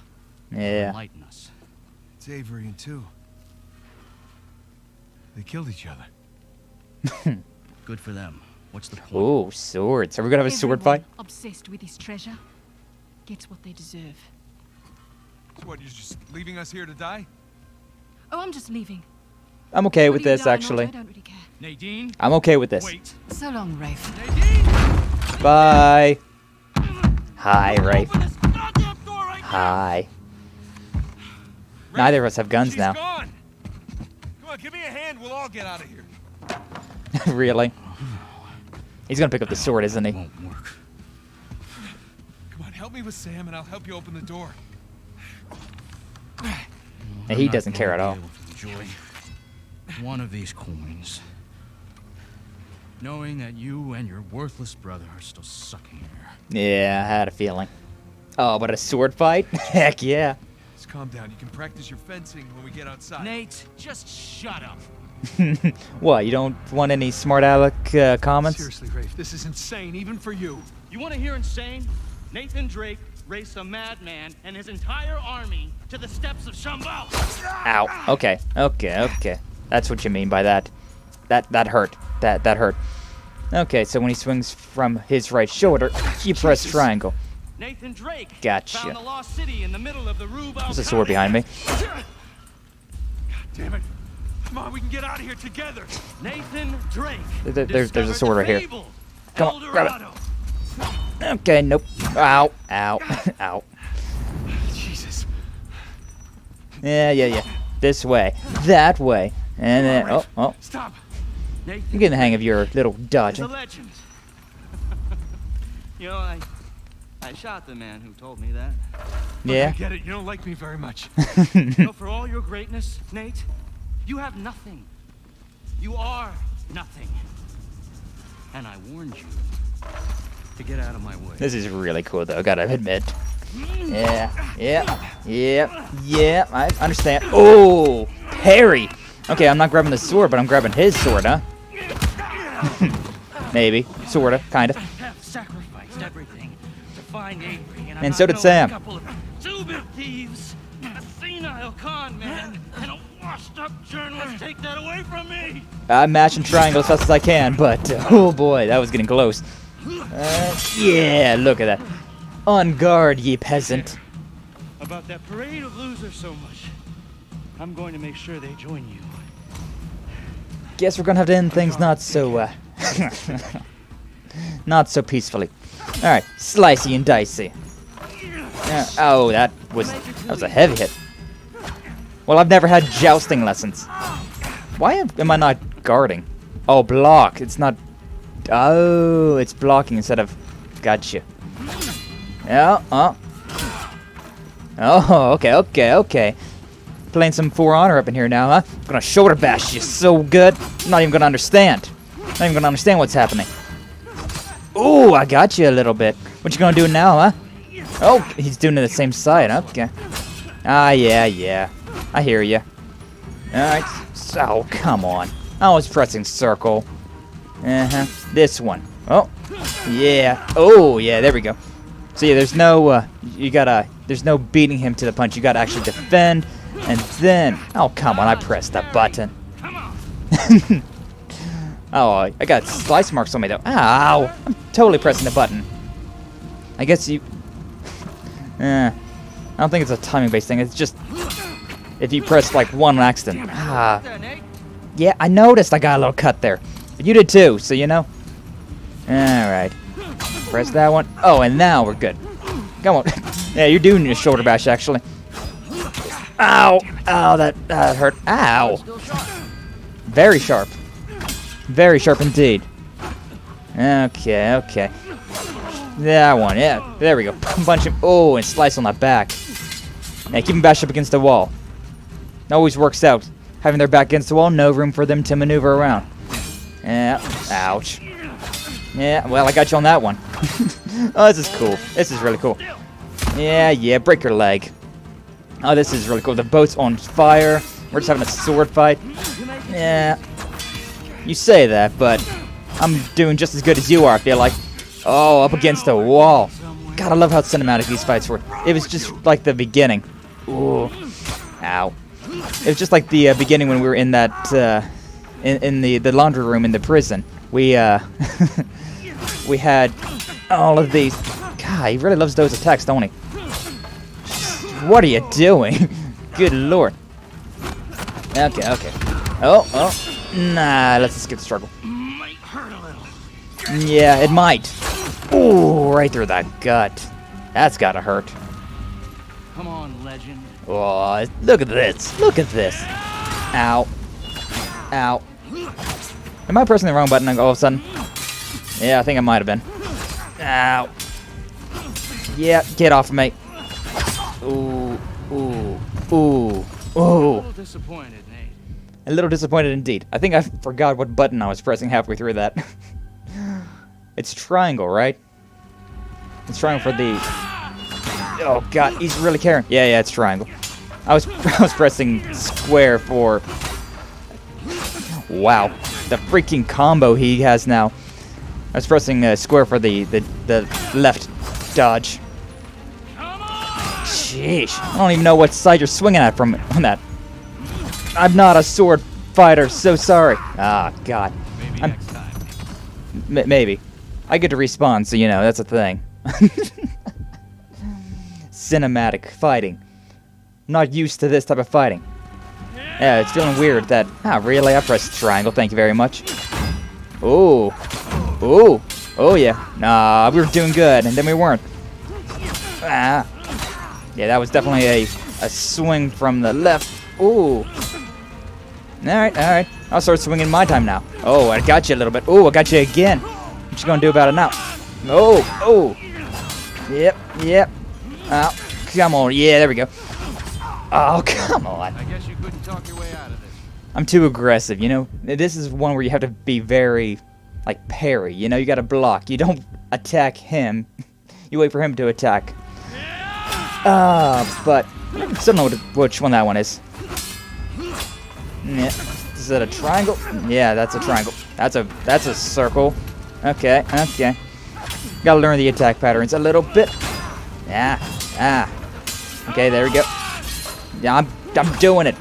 [SPEAKER 1] Yeah.
[SPEAKER 4] Enlighten us.
[SPEAKER 2] It's Avery and two. They killed each other.
[SPEAKER 4] Good for them. What's the point?
[SPEAKER 1] Ooh, swords. Are we gonna have a sword
[SPEAKER 3] Everyone
[SPEAKER 1] fight?
[SPEAKER 3] obsessed with his treasure gets what they deserve.
[SPEAKER 2] So what, you're just leaving us here to die?
[SPEAKER 3] Oh, I'm just leaving.
[SPEAKER 1] I'm okay with
[SPEAKER 3] Whether you
[SPEAKER 1] this,
[SPEAKER 3] die or not,
[SPEAKER 1] actually.
[SPEAKER 3] I don't really care.
[SPEAKER 4] Nadine?
[SPEAKER 1] I'm okay with this.
[SPEAKER 4] Wait.
[SPEAKER 3] So long, Rafe.
[SPEAKER 4] Nadine!
[SPEAKER 1] Bye. Hi, Rafe.
[SPEAKER 4] Open this goddamn door right now!
[SPEAKER 1] Hi. Neither of us have guns
[SPEAKER 2] She's
[SPEAKER 1] now.
[SPEAKER 2] gone. Come on, give me a hand. We'll all get out of here.
[SPEAKER 1] Really? He's gonna pick up the sword, isn't he?
[SPEAKER 4] Won't work.
[SPEAKER 2] Come on, help me with Sam, and I'll help you open the door.
[SPEAKER 1] And he doesn't care at all.
[SPEAKER 4] Enjoy one of these coins, knowing that you and your worthless brother are still sucking here.
[SPEAKER 1] Yeah, I had a feeling. Oh, but a sword fight? Heck yeah.
[SPEAKER 2] Just calm down. You can practice your fencing when we get outside.
[SPEAKER 4] Nate, just shut up.
[SPEAKER 1] What, you don't want any smart aleck comments?
[SPEAKER 2] Seriously, Rafe, this is insane, even for you.
[SPEAKER 4] You want to hear insane? Nathan Drake raced a madman and his entire army to the steps of Shambhala.
[SPEAKER 1] Ow. Okay. That's what you mean by that. That hurt. That hurt. Okay, so when he swings from his right shoulder, you press triangle.
[SPEAKER 4] Nathan Drake
[SPEAKER 1] Gotcha.
[SPEAKER 4] found the lost city in the middle of the Rue
[SPEAKER 1] There's a sword behind me.
[SPEAKER 2] God damn it. Come on, we can get out of here together.
[SPEAKER 4] Nathan Drake.
[SPEAKER 1] There's a sword right here.
[SPEAKER 4] fabled
[SPEAKER 1] Come on, grab it.
[SPEAKER 4] Eldorado.
[SPEAKER 1] Okay, nope. Ow. Ow.
[SPEAKER 2] Jesus.
[SPEAKER 1] Yeah. This way. That way. And then, oh.
[SPEAKER 2] Stop.
[SPEAKER 4] Nathan
[SPEAKER 1] I'm getting the hang of your little
[SPEAKER 4] is a
[SPEAKER 1] dodging.
[SPEAKER 4] legend. You know, I shot the man who told me that.
[SPEAKER 2] Look,
[SPEAKER 1] Yeah?
[SPEAKER 2] I get it. You don't like me very much.
[SPEAKER 4] You know, for all your greatness, Nate, you have nothing. You are nothing. And I warned you to get out of my way.
[SPEAKER 1] This is really cool, though, gotta admit. Yeah, I understand. Oh, parry. Okay, I'm not grabbing the sword, but I'm grabbing his sword, huh? Maybe, sorta, kinda.
[SPEAKER 4] I have sacrificed everything to find Avery,
[SPEAKER 1] And so did Sam.
[SPEAKER 4] A couple of two-bit thieves, a senile con man, and a washed-up journalist take that away from me.
[SPEAKER 1] I'm mashing triangle as fast as I can, but oh boy, that was getting close. Yeah, look at that. On guard, ye peasant.
[SPEAKER 4] About that parade of losers so much, I'm going to make sure they join you.
[SPEAKER 1] Guess we're gonna have to end things not so, not so peacefully. Alright, slicey and dicey. Oh, that was a heavy hit. Well, I've never had jousting lessons. Why am I not guarding? Oh, block. It's not... Oh, it's blocking instead of... Gotcha. Yeah, Oh, okay. Playing some For Honor up in here now, huh? I'm gonna shoulder bash you so good, I'm not even gonna understand. Not even gonna understand what's happening. Ooh, I got you a little bit. What you gonna do now, huh? Oh, he's doing it the same side. Okay. Ah, yeah. I hear you. Alright. So, come on. I was pressing circle. This one. Oh. Yeah. Oh, yeah, there we go. So yeah, there's no, there's no beating him to the punch. You gotta actually defend, and then, oh, come on, I pressed that button. Oh, I got slice marks on me, though. Ow! I'm totally pressing the button. I guess you, I don't think it's a timing-based thing. It's just, if you press, like, one accident. Ah. Yeah, I noticed I got a little cut there. But you did too, so you know. Alright. Press that one. Oh, and now we're good. Come on. Yeah, you're doing your shoulder bash, actually. Ow! Ow, that hurt. Ow! Very sharp. Very sharp indeed. Okay. That one, yeah. There we go. Punch him. Oh, and slice on the back. Yeah, keep him bashed up against the wall. Always works out. Having their back against the wall, no room for them to maneuver around. Yeah. Ouch. Yeah, well, I got you on that one. Oh, this is cool. This is really cool. Yeah, break your leg. Oh, this is really cool. The boat's on fire. We're just having a sword fight. Yeah. You say that, but I'm doing just as good as you are, I feel like. Oh, up against a wall. God, I love how cinematic these fights were. It was just like the beginning. Ooh. Ow. It was just like the beginning when we were in that, in the laundry room in the prison. We we had all of these. God, he really loves those attacks, don't he? What are you doing? Good lord. Okay. Oh. Nah, let's just skip the struggle.
[SPEAKER 4] Might hurt a little.
[SPEAKER 1] Yeah, it might. Ooh, right through that gut. That's gotta hurt.
[SPEAKER 4] Come on, legend.
[SPEAKER 1] Oh, look at this. Look at this. Ow. Am I pressing the wrong button all of a sudden? Yeah, I think I might have been. Ow. Yeah, get off of me. Ooh.
[SPEAKER 4] A little disappointed, Nate.
[SPEAKER 1] A little disappointed indeed. I think I forgot what button I was pressing halfway through that. It's triangle, right? It's triangle for the... Oh god, he's really caring. Yeah, it's triangle. I was pressing square for... Wow, the freaking combo he has now. I was pressing square for the left dodge. Sheesh, I don't even know what side you're swinging at from on that. I'm not a sword fighter, so sorry. Ah, god.
[SPEAKER 4] Maybe next time.
[SPEAKER 1] Maybe. I get to respawn, so you know, that's a thing. Cinematic fighting. Not used to this type of fighting. Yeah, it's feeling weird that... Ah, really? I pressed triangle, thank you very much. Ooh. Oh, yeah. Nah, we were doing good, and then we weren't. Ah. Yeah, that was definitely a swing from the left. Ooh. Alright. I'll start swinging my time now. Oh, I got you a little bit. Oh, I got you again. What you gonna do about it now? Oh. Yep. Oh, come on. Yeah, there we go. Oh, come on.
[SPEAKER 4] I guess you couldn't talk your way out of this.
[SPEAKER 1] I'm too aggressive, you know? This is one where you have to be very, like, parry. You know, you gotta block. You don't attack him. You wait for him to attack. But I still don't know which one that one is. Yeah. Is that a triangle? Yeah, that's a triangle. That's a circle. Okay. Gotta learn the attack patterns a little bit. Yeah. Okay, there we go. Yeah, I'm doing it.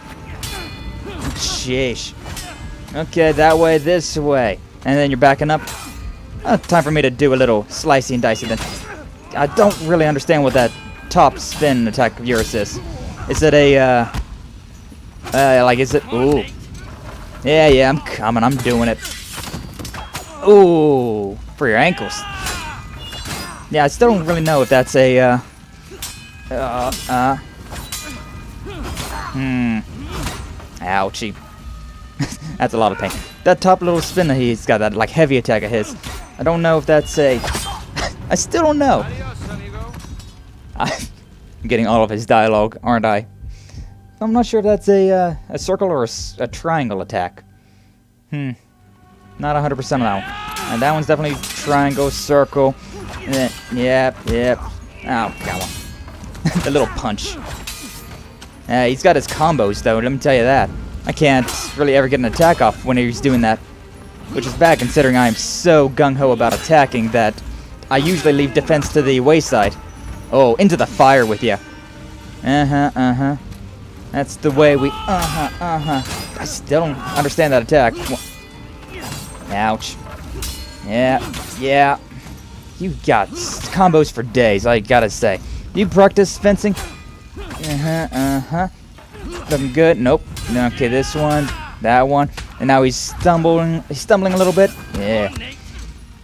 [SPEAKER 1] Sheesh. Okay, that way, this way. And then you're backing up. Time for me to do a little slicey and dicey then. I don't really understand what that top spin attack of yours is. Is it a, is it? Ooh. Yeah, I'm coming. I'm doing it. Ooh. For your ankles. Yeah, I still don't really know if that's a, Ouchie. That's a lot of pain. That top little spin that he's got, that like heavy attack of his. I don't know if that's a... I still don't know. I'm getting all of his dialogue, aren't I? I'm not sure if that's a circle or a triangle attack. Not 100% on that one. And that one's definitely triangle, circle. And then, yep. Oh, come on. The little punch. He's got his combos, though, let me tell you that. I can't really ever get an attack off when he's doing that. Which is bad, considering I am so gung-ho about attacking that I usually leave defense to the wayside. Oh, into the fire with you. That's the way we... I still don't understand that attack. Ouch. Yeah. You got combos for days, I gotta say. You practice fencing? Looking good. Nope. Okay, this one, that one, and now he's stumbling a little bit. Yeah.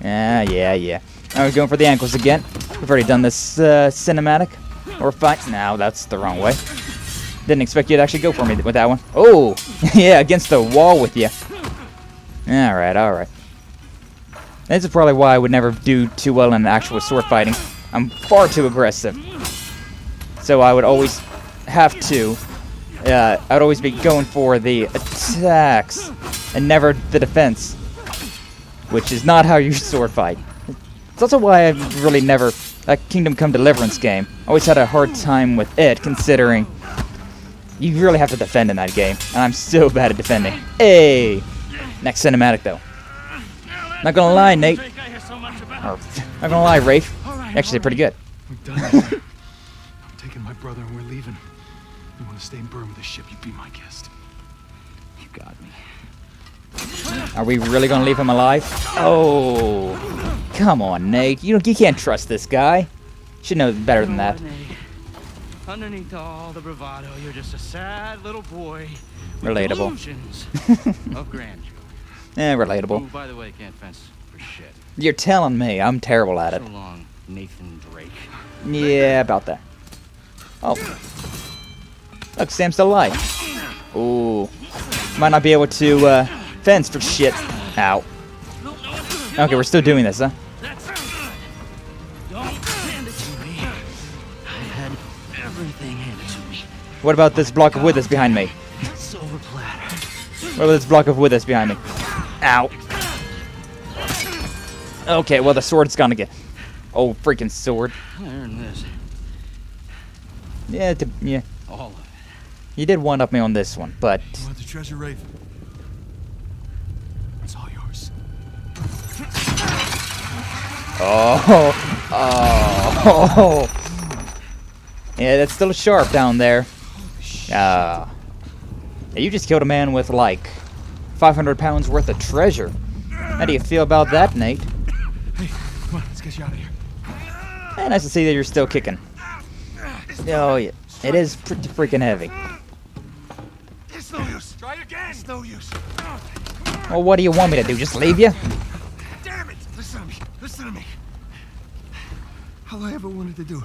[SPEAKER 1] Now we're going for the ankles again. We've already done this cinematic or fight. No, that's the wrong way. Didn't expect you to actually go for me with that one. Oh, yeah, against the wall with you. All right. This is probably why I would never do too well in actual sword fighting. I'm far too aggressive. So I would always have to, I'd always be going for the attacks and never the defense, which is not how you sword fight. It's also why I've really never, that Kingdom Come Deliverance game, always had a hard time with it, considering you really have to defend in that game, and I'm so bad at defending. Hey! Next cinematic, though. Not gonna lie, Nate. Or, not gonna lie, Rafe. Actually, pretty good.
[SPEAKER 2] We're done here. I'm taking my brother and we're leaving. You want to stay and burn with the ship, you be my guest.
[SPEAKER 4] You got me.
[SPEAKER 1] Are we really gonna leave him alive? Oh, come on, Nate. You can't trust this guy. Should know better than that.
[SPEAKER 4] Underneath all the bravado, you're just a sad little boy with
[SPEAKER 1] Relatable.
[SPEAKER 4] delusions of grandeur.
[SPEAKER 1] Relatable.
[SPEAKER 4] Who, by the way, can't fence for shit.
[SPEAKER 1] You're telling me. I'm terrible at it.
[SPEAKER 4] So long, Nathan Drake.
[SPEAKER 1] Yeah, about that. Oh. Look, Sam's still alive. Ooh. Might not be able to fence for shit. Ow. Okay, we're still doing this, huh?
[SPEAKER 4] Don't hand it to me. I had everything handed to me.
[SPEAKER 1] What about this block of wood that's behind me?
[SPEAKER 4] Silver platter.
[SPEAKER 1] What about this block of wood that's behind me? Ow. Okay, well, the sword's gonna get... Oh, freaking sword.
[SPEAKER 4] I earned this.
[SPEAKER 1] Yeah.
[SPEAKER 4] All of it.
[SPEAKER 1] You did one-up me on this one, but...
[SPEAKER 2] You want the treasure, Rafe? It's all yours.
[SPEAKER 1] Oh. Yeah, that's still sharp down there. Yeah, you just killed a man with, like, 500 pounds worth of treasure. How do you feel about that, Nate?
[SPEAKER 2] Hey, come on, let's get you out of here.
[SPEAKER 1] Hey, nice to see that you're still kicking. Oh, yeah. It is pretty freaking heavy.
[SPEAKER 2] It's no use. Try again. It's no use.
[SPEAKER 1] Well, what do you want me to do? Just leave you?
[SPEAKER 2] Damn it! Listen to me. All I ever wanted to do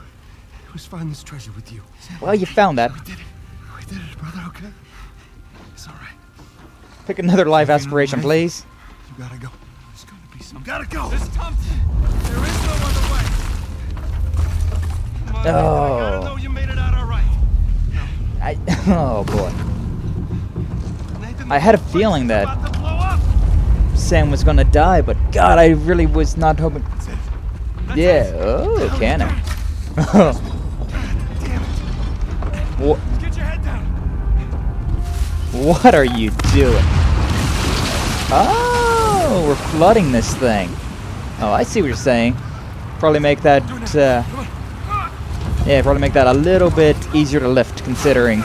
[SPEAKER 2] was find this treasure with you.
[SPEAKER 1] Well, you found that.
[SPEAKER 2] We did it, brother, okay? It's all right.
[SPEAKER 1] Pick another life aspiration, please.
[SPEAKER 2] You gotta go. There's gonna be some... Gotta go! There's something! There is no other way! Come on, I gotta know you made it out all right.
[SPEAKER 1] Oh, boy.
[SPEAKER 2] Nathan,
[SPEAKER 1] I had a feeling that Sam was gonna die, but God, I really was not hoping... Yeah, oh, cannon. What?
[SPEAKER 2] Get your head down!
[SPEAKER 1] What are you doing? Oh, we're flooding this thing. Oh, I see what you're saying. Probably make that, yeah, probably make that a little bit easier to lift, considering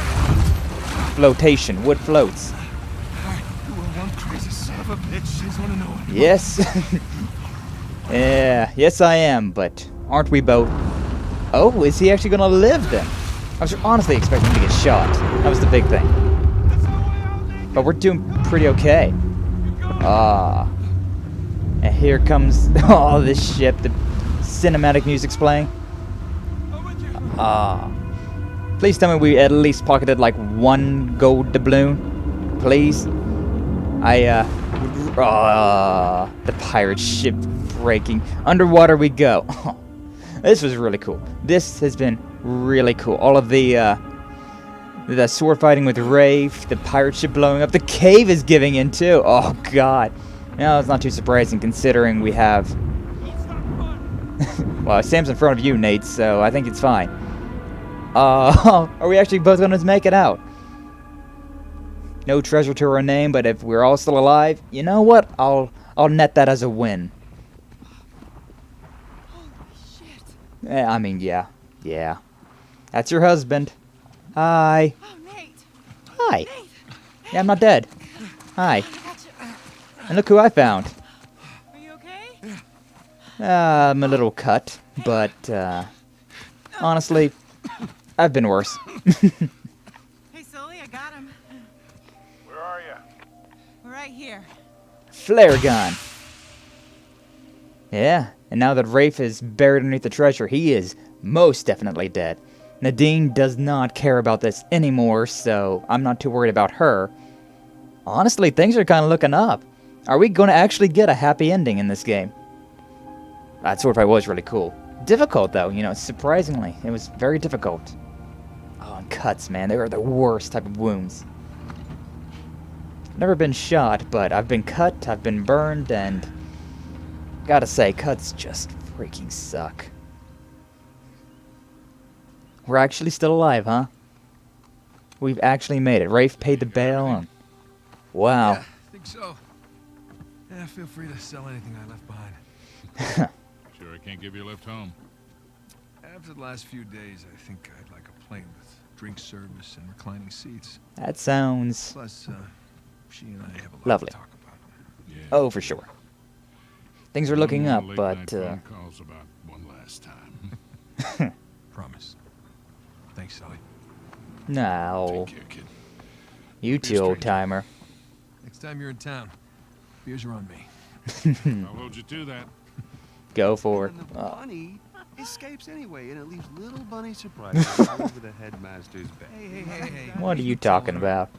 [SPEAKER 1] flotation. Wood floats.
[SPEAKER 2] Alright, you are one crazy son of a bitch. I just wanna know what...
[SPEAKER 1] Yes. Yeah, yes I am, but aren't we both? Oh, is he actually gonna live then? I was honestly expecting him to get shot. That was the big thing. But we're doing pretty okay. Ah. And here comes all this ship. The cinematic music's playing. Ah. Please tell me we at least pocketed like one gold doubloon. Please. The pirate ship breaking. Underwater we go. This was really cool. This has been really cool. All of the sword fighting with Rafe, the pirate ship blowing up. The cave is giving in too. Oh, God. No, it's not too surprising considering we have... Well, Sam's in front of you, Nate, so I think it's fine. Are we actually both gonna make it out? No treasure to our name, but if we're all still alive, you know what? I'll net that as a win.
[SPEAKER 3] Holy shit.
[SPEAKER 1] I mean, yeah. Yeah. That's your husband. Hi.
[SPEAKER 3] Oh, Nate.
[SPEAKER 1] Hi.
[SPEAKER 3] Nate.
[SPEAKER 1] Yeah, I'm not dead. Hi.
[SPEAKER 3] I got you.
[SPEAKER 1] And look who I found.
[SPEAKER 3] Are you okay?
[SPEAKER 1] I'm a little cut, but, honestly, I've been worse.
[SPEAKER 5] Hey, Sully, I got him.
[SPEAKER 2] Where are you?
[SPEAKER 5] We're right here.
[SPEAKER 1] Flare gun. Yeah, and now that Rafe is buried underneath the treasure, he is most definitely dead. Nadine does not care about this anymore, so I'm not too worried about her. Honestly, things are kind of looking up. Are we going to actually get a happy ending in this game? That sword fight was really cool. Difficult, though, you know, surprisingly. It was very difficult. Oh, and cuts, man. They were the worst type of wounds. Never been shot, but I've been cut, I've been burned, and... Gotta say, cuts just freaking suck. We're actually still alive, huh? We've actually made it. Rafe paid the bail, and... Wow.
[SPEAKER 2] Yeah, I think so. Yeah, feel free to sell anything I left behind.
[SPEAKER 6] Sure I can't give you a lift home.
[SPEAKER 2] After the last few days, I think I'd like a plane with drink service and reclining seats.
[SPEAKER 1] That sounds...
[SPEAKER 2] Plus, she and I have a lot
[SPEAKER 1] Lovely.
[SPEAKER 2] to talk about.
[SPEAKER 6] Yeah.
[SPEAKER 1] Oh, for sure. Things are looking
[SPEAKER 6] No
[SPEAKER 1] up,
[SPEAKER 6] more
[SPEAKER 1] but,
[SPEAKER 6] late-night phone calls about one last time.
[SPEAKER 2] Promise. Thanks, Sully.
[SPEAKER 1] No.
[SPEAKER 6] Take care, kid.
[SPEAKER 1] You too, old-timer.
[SPEAKER 2] Next time you're in town, beers are on me.
[SPEAKER 6] I'll hold you to that.
[SPEAKER 1] Go for it.
[SPEAKER 7] And the
[SPEAKER 1] Oh,
[SPEAKER 7] bunny escapes anyway, and it leaves little bunny surprises all over the headmaster's bed.
[SPEAKER 2] Hey.
[SPEAKER 1] what are you talking about?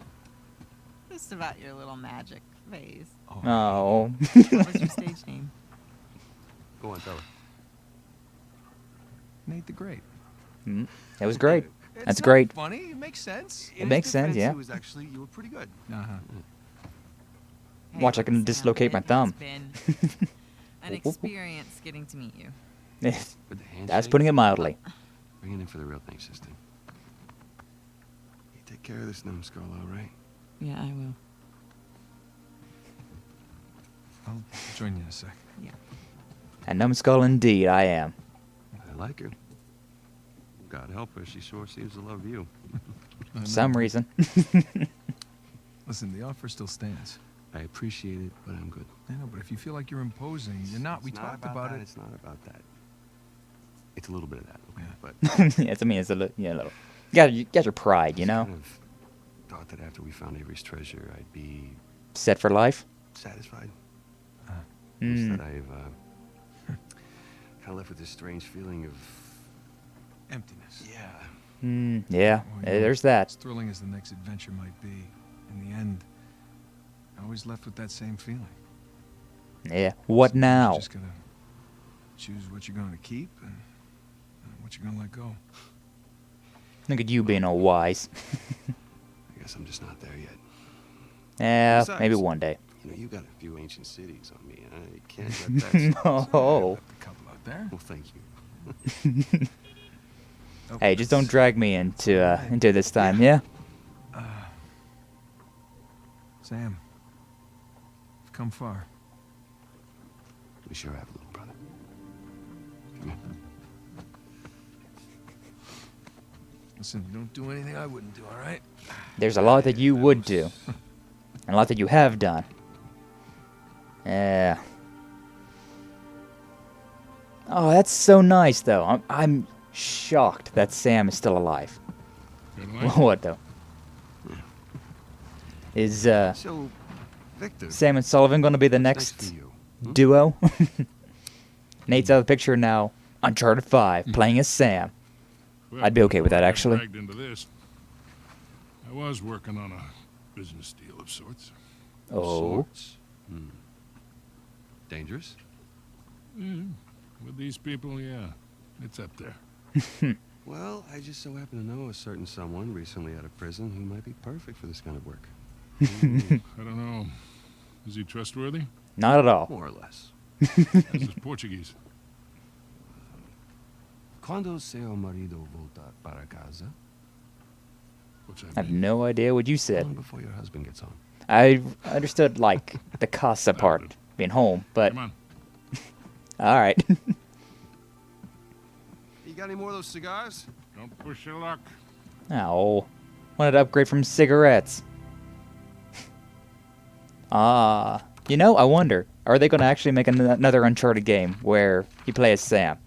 [SPEAKER 5] Just about your little magic phase.
[SPEAKER 1] Oh.
[SPEAKER 5] What was your stage name?
[SPEAKER 7] Go on, tell her.
[SPEAKER 2] Nate the Great.
[SPEAKER 1] That was great.
[SPEAKER 2] It's
[SPEAKER 1] That's
[SPEAKER 2] not
[SPEAKER 1] great.
[SPEAKER 2] funny. It makes sense.
[SPEAKER 1] It makes sense, yeah.
[SPEAKER 7] It was actually, you were pretty good.
[SPEAKER 2] Uh-huh.
[SPEAKER 5] Hey,
[SPEAKER 1] Watch, I can
[SPEAKER 5] Sam,
[SPEAKER 1] dislocate my
[SPEAKER 5] it has
[SPEAKER 1] thumb.
[SPEAKER 5] been an experience getting to meet you.
[SPEAKER 7] With the handshake,
[SPEAKER 1] That's putting it mildly.
[SPEAKER 7] bring it in for the real thing, sister. You take care of this numbskull, all right?
[SPEAKER 5] Yeah, I will.
[SPEAKER 2] I'll join you in a sec.
[SPEAKER 1] A numbskull indeed, I am.
[SPEAKER 7] I like her. God help her, she sure seems to love you.
[SPEAKER 2] I know.
[SPEAKER 1] For some reason.
[SPEAKER 2] Listen, the offer still stands.
[SPEAKER 7] I appreciate it, but I'm good.
[SPEAKER 2] I know, but if you feel like you're imposing, you're not. We
[SPEAKER 7] It's
[SPEAKER 2] talked
[SPEAKER 7] not
[SPEAKER 2] about
[SPEAKER 7] that,
[SPEAKER 2] it.
[SPEAKER 7] It's not about that. It's a little bit of that, okay?
[SPEAKER 2] Yeah.
[SPEAKER 7] But
[SPEAKER 1] Yes, I mean, it's a little, you got your pride, you know?
[SPEAKER 7] kind of thought that after we found Avery's treasure, I'd be
[SPEAKER 1] Set for life?
[SPEAKER 7] satisfied.
[SPEAKER 1] Mm.
[SPEAKER 7] Instead, I've kind of left with this strange feeling of,
[SPEAKER 2] Emptiness.
[SPEAKER 7] yeah.
[SPEAKER 1] Yeah,
[SPEAKER 2] Well, you know,
[SPEAKER 1] there's that.
[SPEAKER 2] As thrilling as the next adventure might be, in the end, I always left with that same feeling.
[SPEAKER 1] Yeah. What
[SPEAKER 2] Sometimes
[SPEAKER 1] now?
[SPEAKER 2] You just gotta choose what you're going to keep and what you're going to let go.
[SPEAKER 1] Look at you being all wise.
[SPEAKER 7] I guess I'm just not there yet.
[SPEAKER 1] Yeah,
[SPEAKER 7] Besides-
[SPEAKER 1] maybe one day.
[SPEAKER 7] You know, you got a few ancient cities on me, and I can't let that.
[SPEAKER 1] No.
[SPEAKER 2] Left a couple out there.
[SPEAKER 7] Well, thank you.
[SPEAKER 2] Oh,
[SPEAKER 1] Hey, just don't
[SPEAKER 2] that's-
[SPEAKER 1] drag me into this time, yeah?
[SPEAKER 2] Sam, you've come far.
[SPEAKER 7] We sure have, little brother. Come here.
[SPEAKER 2] Listen, you don't do anything I wouldn't do, all right?
[SPEAKER 1] There's a lot that you would do. And a lot that you have done. Yeah. Oh, that's so nice, though. I'm shocked that Sam is still alive.
[SPEAKER 6] Good luck.
[SPEAKER 1] What, though? Is,
[SPEAKER 7] So, Victor,
[SPEAKER 1] Sam and Sullivan going to be the
[SPEAKER 7] next
[SPEAKER 1] next
[SPEAKER 7] for you? Hmm?
[SPEAKER 1] duo? Nate's out of the picture now. Uncharted 5, playing as Sam.
[SPEAKER 6] Well,
[SPEAKER 1] I'd be okay with that,
[SPEAKER 6] before I got
[SPEAKER 1] actually.
[SPEAKER 6] dragged into this, I was working on a business deal of sorts.
[SPEAKER 1] Oh.
[SPEAKER 7] Sorts. Dangerous?
[SPEAKER 6] Yeah, with these people, yeah, it's up there.
[SPEAKER 7] Well, I just so happen to know a certain someone recently out of prison who might be perfect for this kind of work.
[SPEAKER 6] I don't know. Is he trustworthy?
[SPEAKER 1] Not at all.
[SPEAKER 7] More or less.
[SPEAKER 6] This is Portuguese.
[SPEAKER 7] Quando seu marido volta para casa?
[SPEAKER 6] What's
[SPEAKER 1] I
[SPEAKER 6] that
[SPEAKER 1] have
[SPEAKER 6] mean?
[SPEAKER 1] no idea what you
[SPEAKER 7] Long
[SPEAKER 1] said.
[SPEAKER 7] before your husband gets home.
[SPEAKER 1] I understood, like, the casa part, being home, but...
[SPEAKER 6] Come on.
[SPEAKER 1] Alright.
[SPEAKER 7] You got any more of those cigars?
[SPEAKER 6] Don't push your luck.
[SPEAKER 1] Oh. Wanted to upgrade from cigarettes. Ah. You know, I wonder, are they going to actually make another Uncharted game where you play as Sam?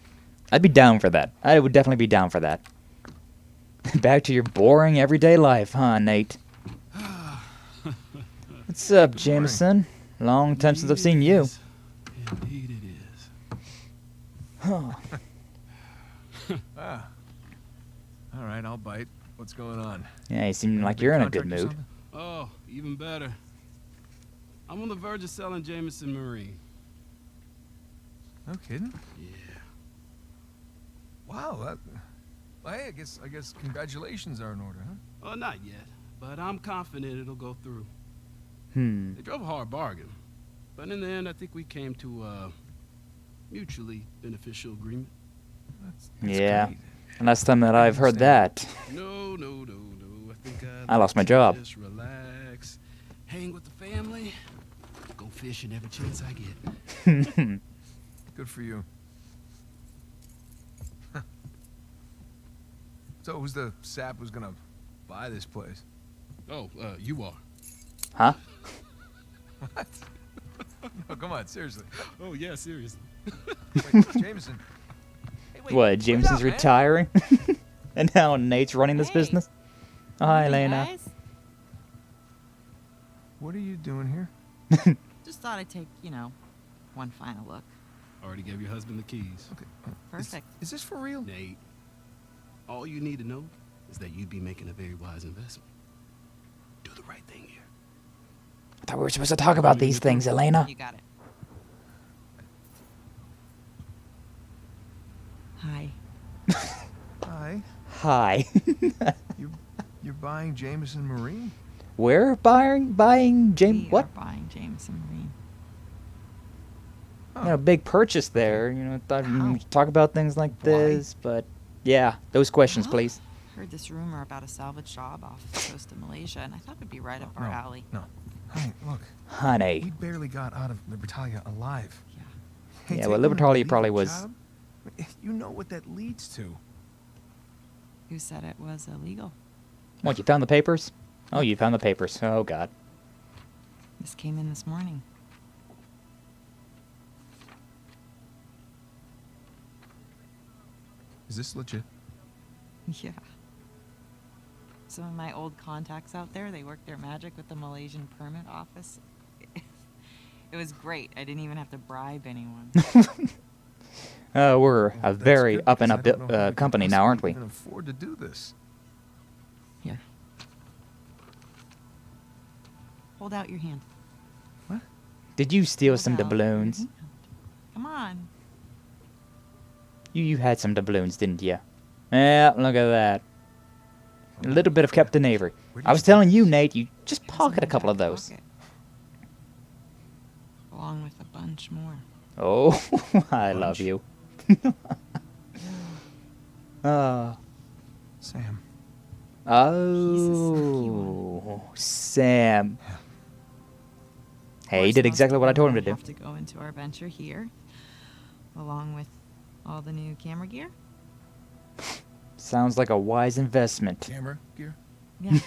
[SPEAKER 1] I'd be down for that. I would definitely be down for that. Back to your boring everyday life, huh, Nate? What's up, Jameson? Long time since I've seen you.
[SPEAKER 2] Indeed it is.
[SPEAKER 1] Huh.
[SPEAKER 8] Ah. All right, I'll bite. What's going on?
[SPEAKER 1] Yeah, you seem like you're in a good
[SPEAKER 8] Contract or
[SPEAKER 1] mood.
[SPEAKER 8] something?
[SPEAKER 2] Oh, even better. I'm on the verge of selling Jameson Marine.
[SPEAKER 8] No kidding.
[SPEAKER 2] Yeah.
[SPEAKER 8] Wow. Well, hey, I guess congratulations are in order, huh?
[SPEAKER 2] Oh, not yet, but I'm confident it'll go through.
[SPEAKER 1] Hmm.
[SPEAKER 2] They drove a hard bargain, but in the end, I think we came to a mutually beneficial agreement.
[SPEAKER 8] That's
[SPEAKER 1] Yeah.
[SPEAKER 8] great.
[SPEAKER 1] Last time that I've heard that.
[SPEAKER 2] No. I think
[SPEAKER 1] I lost my job.
[SPEAKER 2] Just relax, hang with the family, go fishing every chance I get.
[SPEAKER 8] Good for you. So who's the sap who's gonna buy this place?
[SPEAKER 2] Oh, you are.
[SPEAKER 1] Huh?
[SPEAKER 8] What? No, come on, seriously.
[SPEAKER 2] Oh yeah, seriously.
[SPEAKER 8] Wait, Jameson. Hey, wait,
[SPEAKER 1] What,
[SPEAKER 8] wait
[SPEAKER 1] Jameson's
[SPEAKER 8] up, man.
[SPEAKER 1] retiring? And now Nate's running this
[SPEAKER 5] Hey.
[SPEAKER 1] business? Oh, hi,
[SPEAKER 5] Hey,
[SPEAKER 1] Elena.
[SPEAKER 5] guys.
[SPEAKER 8] What are you doing here?
[SPEAKER 5] Just thought I'd take, one final look.
[SPEAKER 2] Already gave your husband the keys.
[SPEAKER 8] Okay.
[SPEAKER 5] Perfect.
[SPEAKER 8] Is this for real?
[SPEAKER 2] Nate, all you need to know is that you'd be making a very wise investment. Do the right thing here.
[SPEAKER 1] I thought we were supposed to talk about these things, Elena.
[SPEAKER 5] You got it. Hi.
[SPEAKER 8] Hi.
[SPEAKER 1] Hi.
[SPEAKER 8] You're buying Jameson Marine?
[SPEAKER 1] We're buying James.
[SPEAKER 5] We
[SPEAKER 1] What?
[SPEAKER 5] are buying Jameson Marine.
[SPEAKER 1] You know, big purchase there. You know, thought
[SPEAKER 5] How?
[SPEAKER 1] we talk about things like this, but yeah, those questions,
[SPEAKER 5] Huh?
[SPEAKER 1] please.
[SPEAKER 5] Heard this rumor about a salvage job off the coast of Malaysia, and I thought it'd be right up our
[SPEAKER 8] No.
[SPEAKER 5] alley.
[SPEAKER 8] No. Honey, look. We
[SPEAKER 1] Honey.
[SPEAKER 8] barely got out of Libertalia alive.
[SPEAKER 5] Yeah.
[SPEAKER 8] Hey,
[SPEAKER 1] Yeah,
[SPEAKER 8] taking
[SPEAKER 1] well,
[SPEAKER 8] a
[SPEAKER 1] Libertalia
[SPEAKER 8] legal
[SPEAKER 1] probably was-
[SPEAKER 8] job, you know what that leads to.
[SPEAKER 5] Who said it was illegal?
[SPEAKER 1] What, you found the papers? Oh, you found the papers. Oh, God.
[SPEAKER 5] This came in this morning.
[SPEAKER 8] Is this legit?
[SPEAKER 5] Yeah. Some of my old contacts out there, they worked their magic with the Malaysian permit office. It was great. I didn't even have to bribe anyone.
[SPEAKER 1] We're
[SPEAKER 8] Well,
[SPEAKER 1] a
[SPEAKER 8] that's
[SPEAKER 1] very
[SPEAKER 8] good,
[SPEAKER 1] up and
[SPEAKER 8] because
[SPEAKER 1] up
[SPEAKER 8] I don't know how we could
[SPEAKER 1] company now, aren't we?
[SPEAKER 8] possibly even afford to do this.
[SPEAKER 5] Here. Hold out your hand.
[SPEAKER 1] Did you steal
[SPEAKER 5] Hold
[SPEAKER 1] some
[SPEAKER 5] out your
[SPEAKER 1] doubloons?
[SPEAKER 5] hand. Come on.
[SPEAKER 1] You had some doubloons, didn't you? Yeah, look at that. A little bit of Captain Avery.
[SPEAKER 8] Where did
[SPEAKER 1] I was
[SPEAKER 8] you
[SPEAKER 1] telling
[SPEAKER 8] get
[SPEAKER 1] you,
[SPEAKER 8] this?
[SPEAKER 1] Nate, you just
[SPEAKER 5] It's in
[SPEAKER 1] pocket
[SPEAKER 5] my
[SPEAKER 1] a couple of
[SPEAKER 5] back
[SPEAKER 1] those.
[SPEAKER 5] pocket. Along with a bunch more.
[SPEAKER 1] Oh, I love
[SPEAKER 8] Bunch.
[SPEAKER 1] you. Uh,
[SPEAKER 8] Sam.
[SPEAKER 1] oh, Sam.
[SPEAKER 8] Yeah.
[SPEAKER 1] Hey, he
[SPEAKER 5] Course,
[SPEAKER 1] did
[SPEAKER 5] most
[SPEAKER 1] exactly
[SPEAKER 5] of
[SPEAKER 1] what I
[SPEAKER 5] them
[SPEAKER 1] told him to
[SPEAKER 5] will
[SPEAKER 1] do.
[SPEAKER 5] have to go into our venture here, along with all the new camera gear.
[SPEAKER 1] Sounds like a wise investment.
[SPEAKER 8] Camera gear?
[SPEAKER 5] Yeah.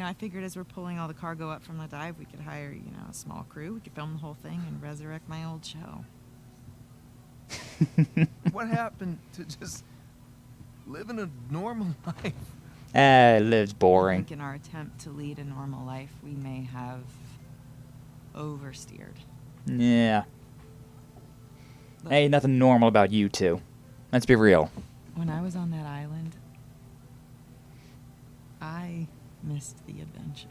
[SPEAKER 5] I figured as we're pulling all the cargo up from the dive, we could hire, a small crew. We could film the whole thing and resurrect my old show.
[SPEAKER 8] What happened to just living a normal life?
[SPEAKER 1] Lives
[SPEAKER 5] I
[SPEAKER 1] boring.
[SPEAKER 5] think in our attempt to lead a normal life, we may have oversteered.
[SPEAKER 1] Yeah.
[SPEAKER 5] Look,
[SPEAKER 1] Hey, nothing normal about you two. Let's be real.
[SPEAKER 5] when I was on that island, I missed the adventure.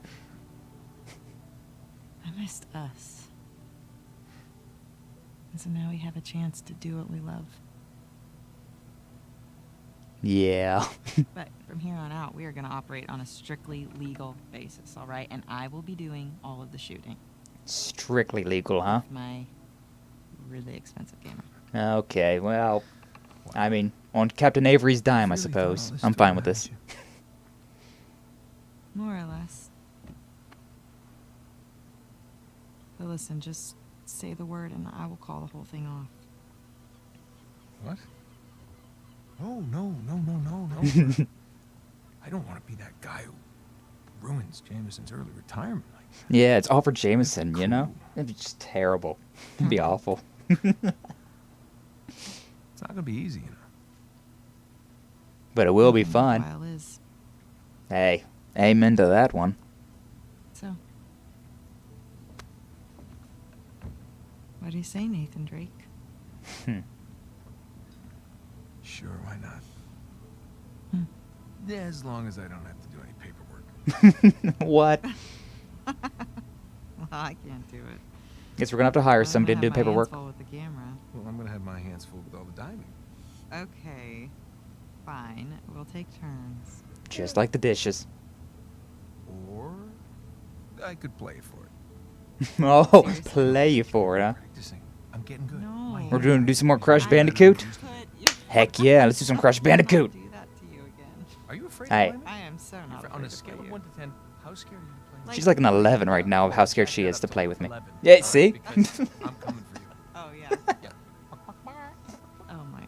[SPEAKER 5] I missed us. And so now we have a chance to do what we love.
[SPEAKER 1] Yeah.
[SPEAKER 5] But from here on out, we are going to operate on a strictly legal basis, all right? And I will be doing all of the shooting.
[SPEAKER 1] Strictly legal, huh?
[SPEAKER 5] My really expensive camera.
[SPEAKER 1] Okay, well, I mean, on Captain Avery's dime, I
[SPEAKER 8] Really
[SPEAKER 1] suppose.
[SPEAKER 8] thought all this
[SPEAKER 1] I'm
[SPEAKER 8] through,
[SPEAKER 1] fine with
[SPEAKER 8] haven't
[SPEAKER 1] this.
[SPEAKER 8] you?
[SPEAKER 5] More or less. But listen, just say the word and I will call the whole thing off.
[SPEAKER 8] What? Oh, no. I don't want to be that guy who ruins Jameson's early retirement.
[SPEAKER 1] Yeah, it's all for Jameson, you know? It'd be just terrible. It'd be awful.
[SPEAKER 8] It's not going to be easy, you know.
[SPEAKER 1] But it will be
[SPEAKER 5] Nothing
[SPEAKER 1] fun.
[SPEAKER 5] worthwhile is.
[SPEAKER 1] Hey, amen to that one.
[SPEAKER 5] So. What do you say, Nathan Drake?
[SPEAKER 8] Sure, why not?
[SPEAKER 5] Hmm.
[SPEAKER 8] Yeah, as long as I don't have to do any paperwork.
[SPEAKER 1] What?
[SPEAKER 5] Well, I can't do it.
[SPEAKER 1] Guess we're gonna have to hire
[SPEAKER 5] I'm
[SPEAKER 1] somebody to
[SPEAKER 5] gonna
[SPEAKER 1] do
[SPEAKER 5] have my hands
[SPEAKER 1] paperwork.
[SPEAKER 5] full with the camera.
[SPEAKER 8] Well, I'm going to have my hands full with all the diving.
[SPEAKER 5] Okay. Fine. We'll take turns.
[SPEAKER 1] Just like the dishes.
[SPEAKER 8] Or I could play for it.
[SPEAKER 1] Oh,
[SPEAKER 5] Seriously?
[SPEAKER 1] play you for it, huh?
[SPEAKER 8] Practicing. I'm getting good.
[SPEAKER 5] No.
[SPEAKER 8] My
[SPEAKER 1] We're
[SPEAKER 8] hands-
[SPEAKER 1] doing do some more Crash
[SPEAKER 5] I
[SPEAKER 1] Bandicoot?
[SPEAKER 5] put you-
[SPEAKER 1] Heck yeah, let's do some Crash
[SPEAKER 5] I will not
[SPEAKER 1] Bandicoot.
[SPEAKER 5] do that to you again.
[SPEAKER 8] Are you afraid
[SPEAKER 1] Hey.
[SPEAKER 8] to play me?
[SPEAKER 5] I am so not
[SPEAKER 8] On
[SPEAKER 5] afraid
[SPEAKER 8] a
[SPEAKER 5] to
[SPEAKER 8] scale
[SPEAKER 5] play
[SPEAKER 8] of
[SPEAKER 5] you.
[SPEAKER 8] 1 to 10, how scared are you to play me?
[SPEAKER 1] She's like an 11 right now of how scared she is to play with me.
[SPEAKER 8] 11.
[SPEAKER 1] Yeah, see?
[SPEAKER 8] Because I'm coming for you.
[SPEAKER 5] Oh yeah.
[SPEAKER 8] Yeah.
[SPEAKER 5] Oh my.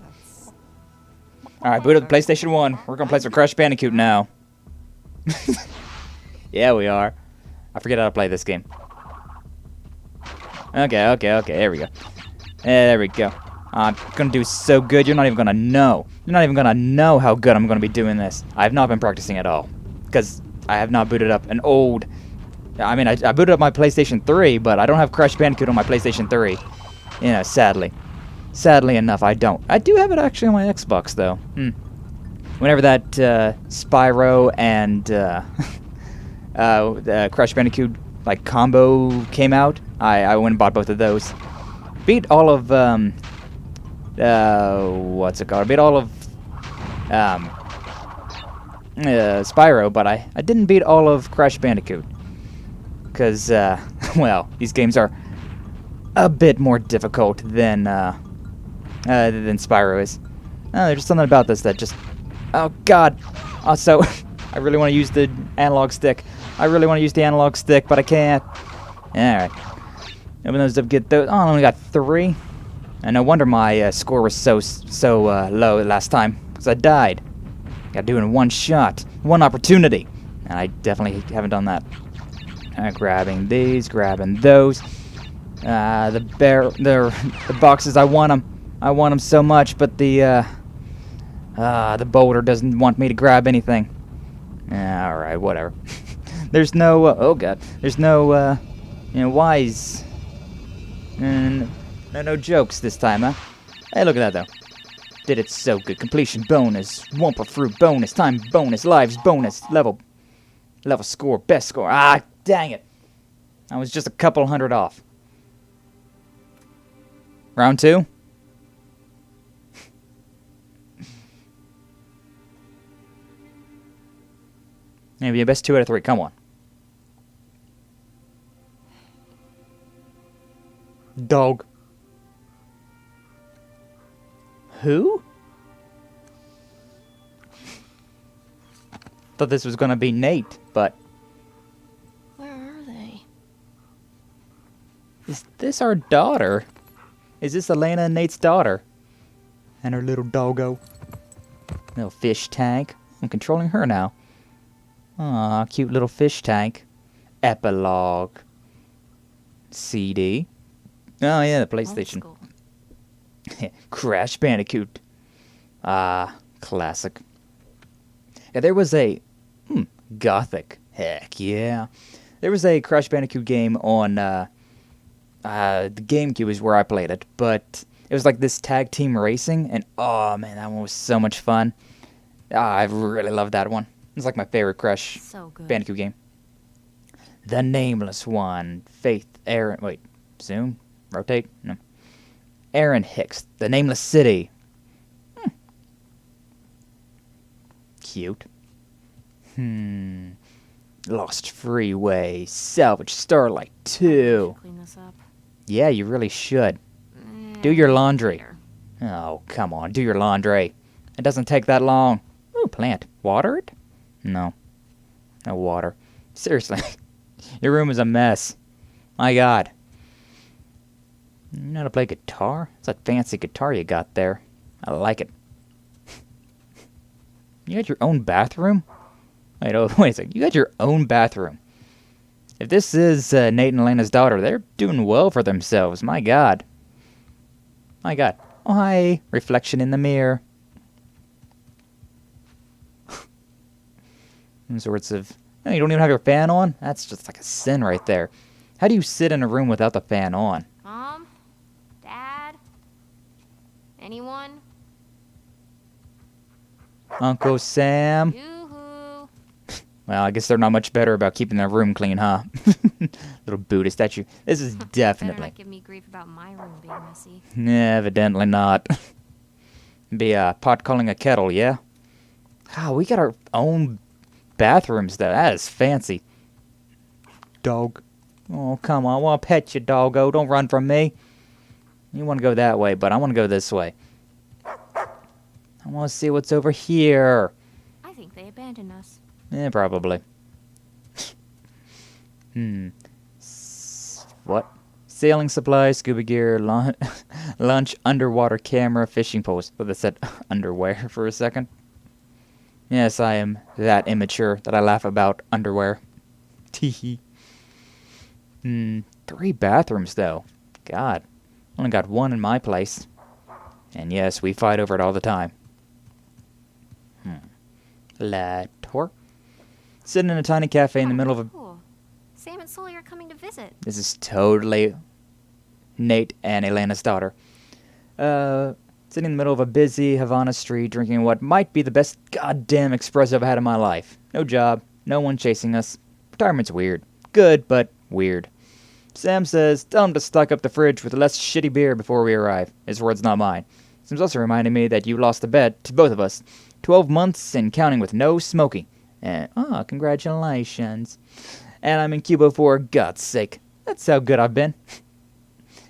[SPEAKER 5] That's.
[SPEAKER 1] Alright, boot up the PlayStation 1. We're gonna play some Crash Bandicoot now. Yeah, we are. I forget how to play this game. Okay, there we go. There we go. I'm gonna do so good, you're not even gonna know. You're not even gonna know how good I'm gonna be doing this. I have not been practicing at all. Because I have not booted up an old... I mean, I booted up my PlayStation 3, but I don't have Crash Bandicoot on my PlayStation 3. You know, sadly. Sadly enough, I don't. I do have it actually on my Xbox, though. Whenever that Spyro and Crash Bandicoot like combo came out, I went and bought both of those. Beat all of what's it called? I beat all of Spyro, but I didn't beat all of Crash Bandicoot because well, these games are a bit more difficult than Spyro is. There's just something about this that just... Oh, God. Also, I really want to use the analog stick. But I can't. Alright. Open those up, get those... Oh, I only got 3. And no wonder my score was so low last time. Because I died. Got to do it in one shot. One opportunity. And I definitely haven't done that. Grabbing these, grabbing those. The boxes, I want them. I want them so much, but the boulder doesn't want me to grab anything. Alright, whatever. There's no, oh god. There's no, wise. No jokes this time, huh? Hey, look at that, though. Did it so good. Completion bonus. Wumpa fruit bonus. Time bonus. Lives bonus. Level score. Best score. Ah, dang it. I was just a couple hundred off. Round 2? Maybe a best 2 out of 3. Come on. Dog. Who? Thought this was gonna be Nate, but...
[SPEAKER 3] Where are they?
[SPEAKER 1] Is this our daughter? Is this Elena and Nate's daughter? And her little doggo. Little fish tank. I'm controlling her now. Aw, cute little fish tank. Epilogue. CD. Oh yeah, the PlayStation.
[SPEAKER 3] Old school.
[SPEAKER 1] Crash Bandicoot. Ah, classic. Yeah, there was a... Gothic. Heck yeah. There was a Crash Bandicoot game on... the GameCube is where I played it, but it was like this tag team racing, and oh man, that one was so much fun. I really loved that one. It's like my favorite Crash
[SPEAKER 3] So good.
[SPEAKER 1] Bandicoot game. The Nameless One. Faith, Aaron... Wait, zoom? Rotate? No. Aaron Hicks. The Nameless City. Cute. Lost Freeway, Salvage Starlight 2.
[SPEAKER 3] Clean this up.
[SPEAKER 1] Yeah, you really should. Do your laundry.
[SPEAKER 3] Later.
[SPEAKER 1] Oh, come on, do your laundry. It doesn't take that long. Ooh, plant. Water it? No. No water. Seriously. Your room is a mess. My God. You know how to play guitar? It's that fancy guitar you got there. I like it. You got your own bathroom? Wait a second. You got your own bathroom. If this is Nate and Elena's daughter, they're doing well for themselves. My God. My God. Oh, hi. Reflection in the mirror. Sorts of... Oh, you don't even have your fan on? That's just like a sin right there. How do you sit in a room without the fan on?
[SPEAKER 3] Mom? Dad? Anyone?
[SPEAKER 1] Uncle Sam?
[SPEAKER 3] Yoo-hoo.
[SPEAKER 1] Well, I guess they're not much better about keeping their room clean, huh? Little Buddha statue. This is
[SPEAKER 3] Better
[SPEAKER 1] definitely...
[SPEAKER 3] not give me grief about my room being messy.
[SPEAKER 1] Evidently not. Be a pot calling a kettle, yeah? Ah, we got our own bathrooms, though. That is fancy. Dog. Oh, come on. I want to pet you, doggo. Don't run from me. You want to go that way, but I want to go this way. I want to see what's over here.
[SPEAKER 3] I think they abandoned us.
[SPEAKER 1] Probably. What? Sailing supplies, scuba gear, lunch, underwater camera, fishing poles. But they said underwear for a second. Yes, I am that immature that I laugh about underwear. Teehee. 3 bathrooms, though. God. Only got 1 in my place. And yes, we fight over it all the time. Lator. Sitting in a tiny cafe in the middle of a...
[SPEAKER 3] Cool. Sam and Sully are coming to visit.
[SPEAKER 1] This is totally Nate and Elena's daughter. Sitting in the middle of a busy Havana street, drinking what might be the best goddamn espresso I've had in my life. No job, no one chasing us. Retirement's weird. Good, but weird. Sam says, tell him to stock up the fridge with less shitty beer before we arrive. His words, not mine. Sam's also reminding me that you lost a bet to both of us. 12 months and counting with no smoking. Congratulations. And I'm in Cuba for God's sake. That's how good I've been.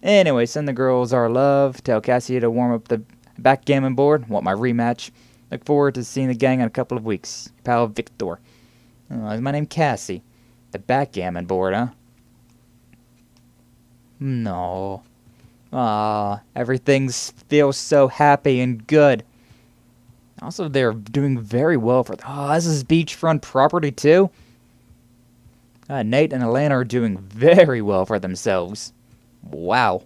[SPEAKER 1] Anyway, send the girls our love. Tell Cassie to warm up the backgammon board. Want my rematch. Look forward to seeing the gang in a couple of weeks. Pal Victor. Is my name Cassie? The backgammon board, huh? No. Everything feels so happy and good. Also, they're doing very well for... this is beachfront property, too? Nate and Elena are doing very well for themselves. Wow.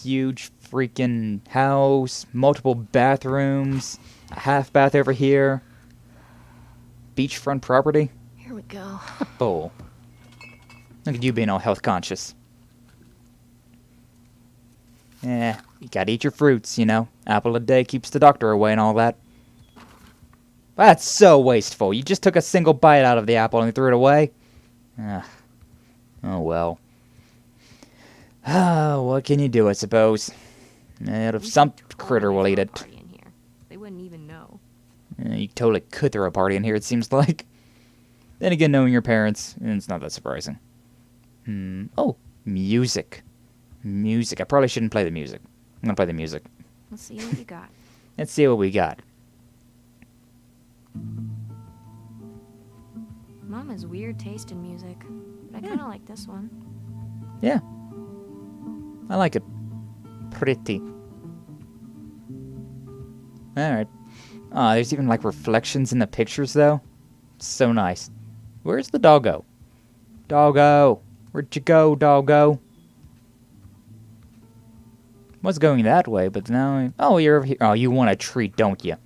[SPEAKER 1] Huge freaking house, multiple bathrooms, a half bath over here. Beachfront property.
[SPEAKER 3] Here we go.
[SPEAKER 1] Oh. Look at you being all health conscious. You gotta eat your fruits, you know. Apple a day keeps the doctor away and all that. That's so wasteful. You just took a single bite out of the apple and threw it away? Oh well. What can you do, I suppose? Some critter will eat it.
[SPEAKER 3] Party in here. They wouldn't even know.
[SPEAKER 1] You totally could throw a party in here, it seems like. Then again, knowing your parents, it's not that surprising. Oh, music. Music. I probably shouldn't play the music. I'm gonna play the music.
[SPEAKER 3] Let's see what you got.
[SPEAKER 1] Let's see what we got.
[SPEAKER 3] Mom has weird taste in music, but I kind of like this one.
[SPEAKER 1] Yeah. I like it. Pretty. Alright. There's even like reflections in the pictures though. So nice. Where's the doggo? Doggo! Where'd you go, doggo? Was going that way, but now... Oh, you're over here. Oh, you want a treat, don't you?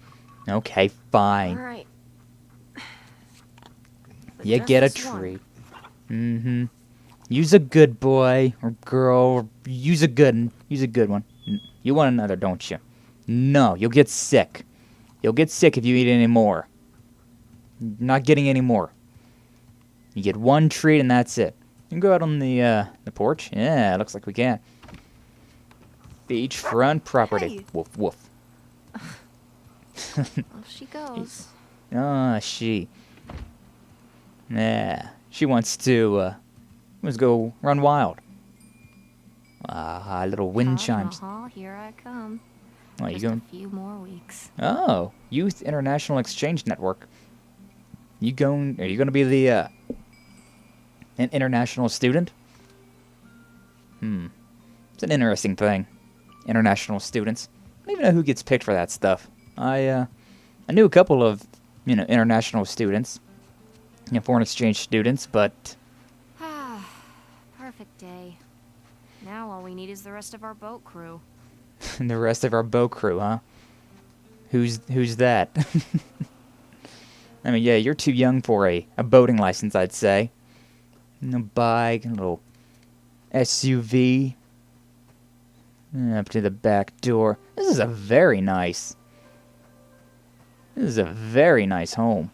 [SPEAKER 1] Okay, fine.
[SPEAKER 3] All right.
[SPEAKER 1] You get a treat. Use a good boy or girl. Or use a good one. You want another, don't you? No, you'll get sick. You'll get sick if you eat any more. Not getting any more. You get one treat and that's it. You can go out on the porch. Yeah, looks like we can. Beachfront property.
[SPEAKER 3] Hey.
[SPEAKER 1] Woof woof.
[SPEAKER 3] Off she goes.
[SPEAKER 1] She. Yeah, she wants to go run wild. Ah, little wind chimes.
[SPEAKER 9] Mahal, here I come.
[SPEAKER 1] Oh, you
[SPEAKER 9] Just
[SPEAKER 1] going?
[SPEAKER 9] a few more weeks.
[SPEAKER 1] Oh, Youth International Exchange Network. Are you going to be the an international student? It's an interesting thing. International students. I don't even know who gets picked for that stuff. I knew a couple of, international students, foreign exchange students, but
[SPEAKER 9] Perfect day. Now all we need is the rest of our boat crew.
[SPEAKER 1] the rest of our boat crew, huh? Who's that? I mean, yeah, you're too young for a boating license, I'd say. A bike, a little SUV. Up to the back door. This is a very nice home.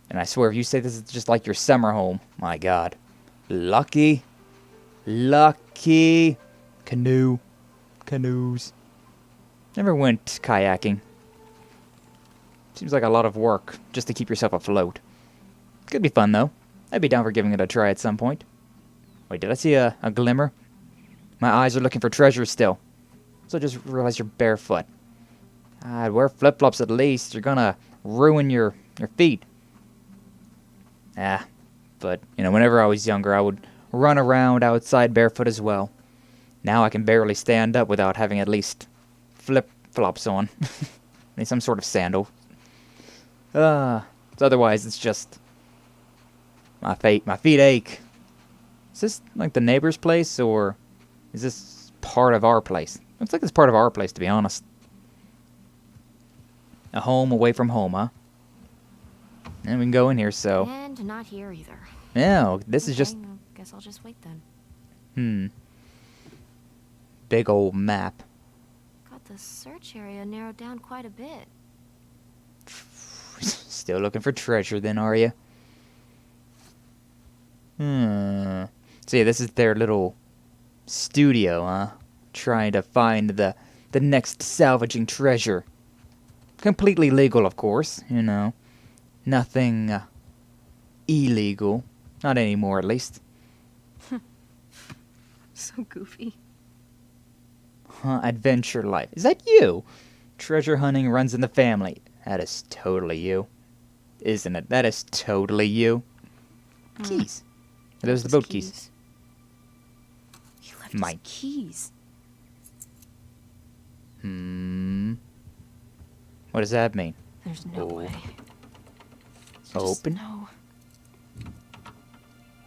[SPEAKER 1] And I swear, if you say this is just like your summer home, my God. Lucky. Canoes. Never went kayaking. Seems like a lot of work just to keep yourself afloat. Could be fun, though. I'd be down for giving it a try at some point. Wait, did I see a glimmer? My eyes are looking for treasure still. So I just realized you're barefoot. I'd wear flip-flops at least. You're gonna ruin your feet. But, whenever I was younger, I would run around outside barefoot as well. Now I can barely stand up without having at least flip-flops on. Need some sort of sandal. So otherwise, it's just my feet ache. Is this like the neighbor's place, or is this part of our place? Looks like it's part of our place, to be honest. A home away from home, huh? And we can go in here, so...
[SPEAKER 9] And not here either.
[SPEAKER 1] No, this is just...
[SPEAKER 9] Guess I'll just wait then.
[SPEAKER 1] Big old map.
[SPEAKER 9] Got the search area narrowed down quite a bit.
[SPEAKER 1] Still looking for treasure then, are you? So yeah, this is their little studio, huh? Trying to find the next salvaging treasure. Completely legal, of course, Nothing illegal. Not anymore, at least.
[SPEAKER 9] So goofy.
[SPEAKER 1] Adventure life. Is that you? Treasure hunting runs in the family. That is totally you. Isn't it? That is totally you. Keys. Those are the boat keys.
[SPEAKER 9] He left his keys.
[SPEAKER 1] What does that mean?
[SPEAKER 9] There's no way.
[SPEAKER 1] Open?
[SPEAKER 9] No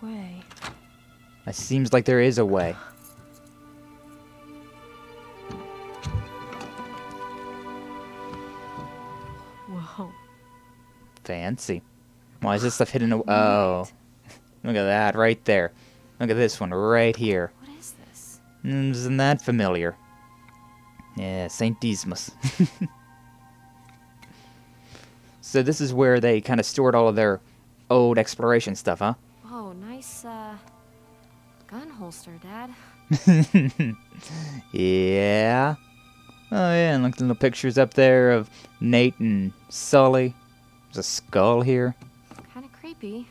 [SPEAKER 9] way.
[SPEAKER 1] It seems like there is a way.
[SPEAKER 9] Whoa.
[SPEAKER 1] Fancy. Why is this stuff hidden? Oh. Look at that right there. Look at this one right here.
[SPEAKER 9] What is this?
[SPEAKER 1] Isn't that familiar? Yeah, St. Dismas. So this is where they kind of stored all of their old exploration stuff, huh?
[SPEAKER 9] Whoa, nice, gun holster, Dad.
[SPEAKER 1] Yeah. Oh yeah, and look at the little pictures up there of Nate and Sully. There's a skull here.
[SPEAKER 9] Kinda creepy.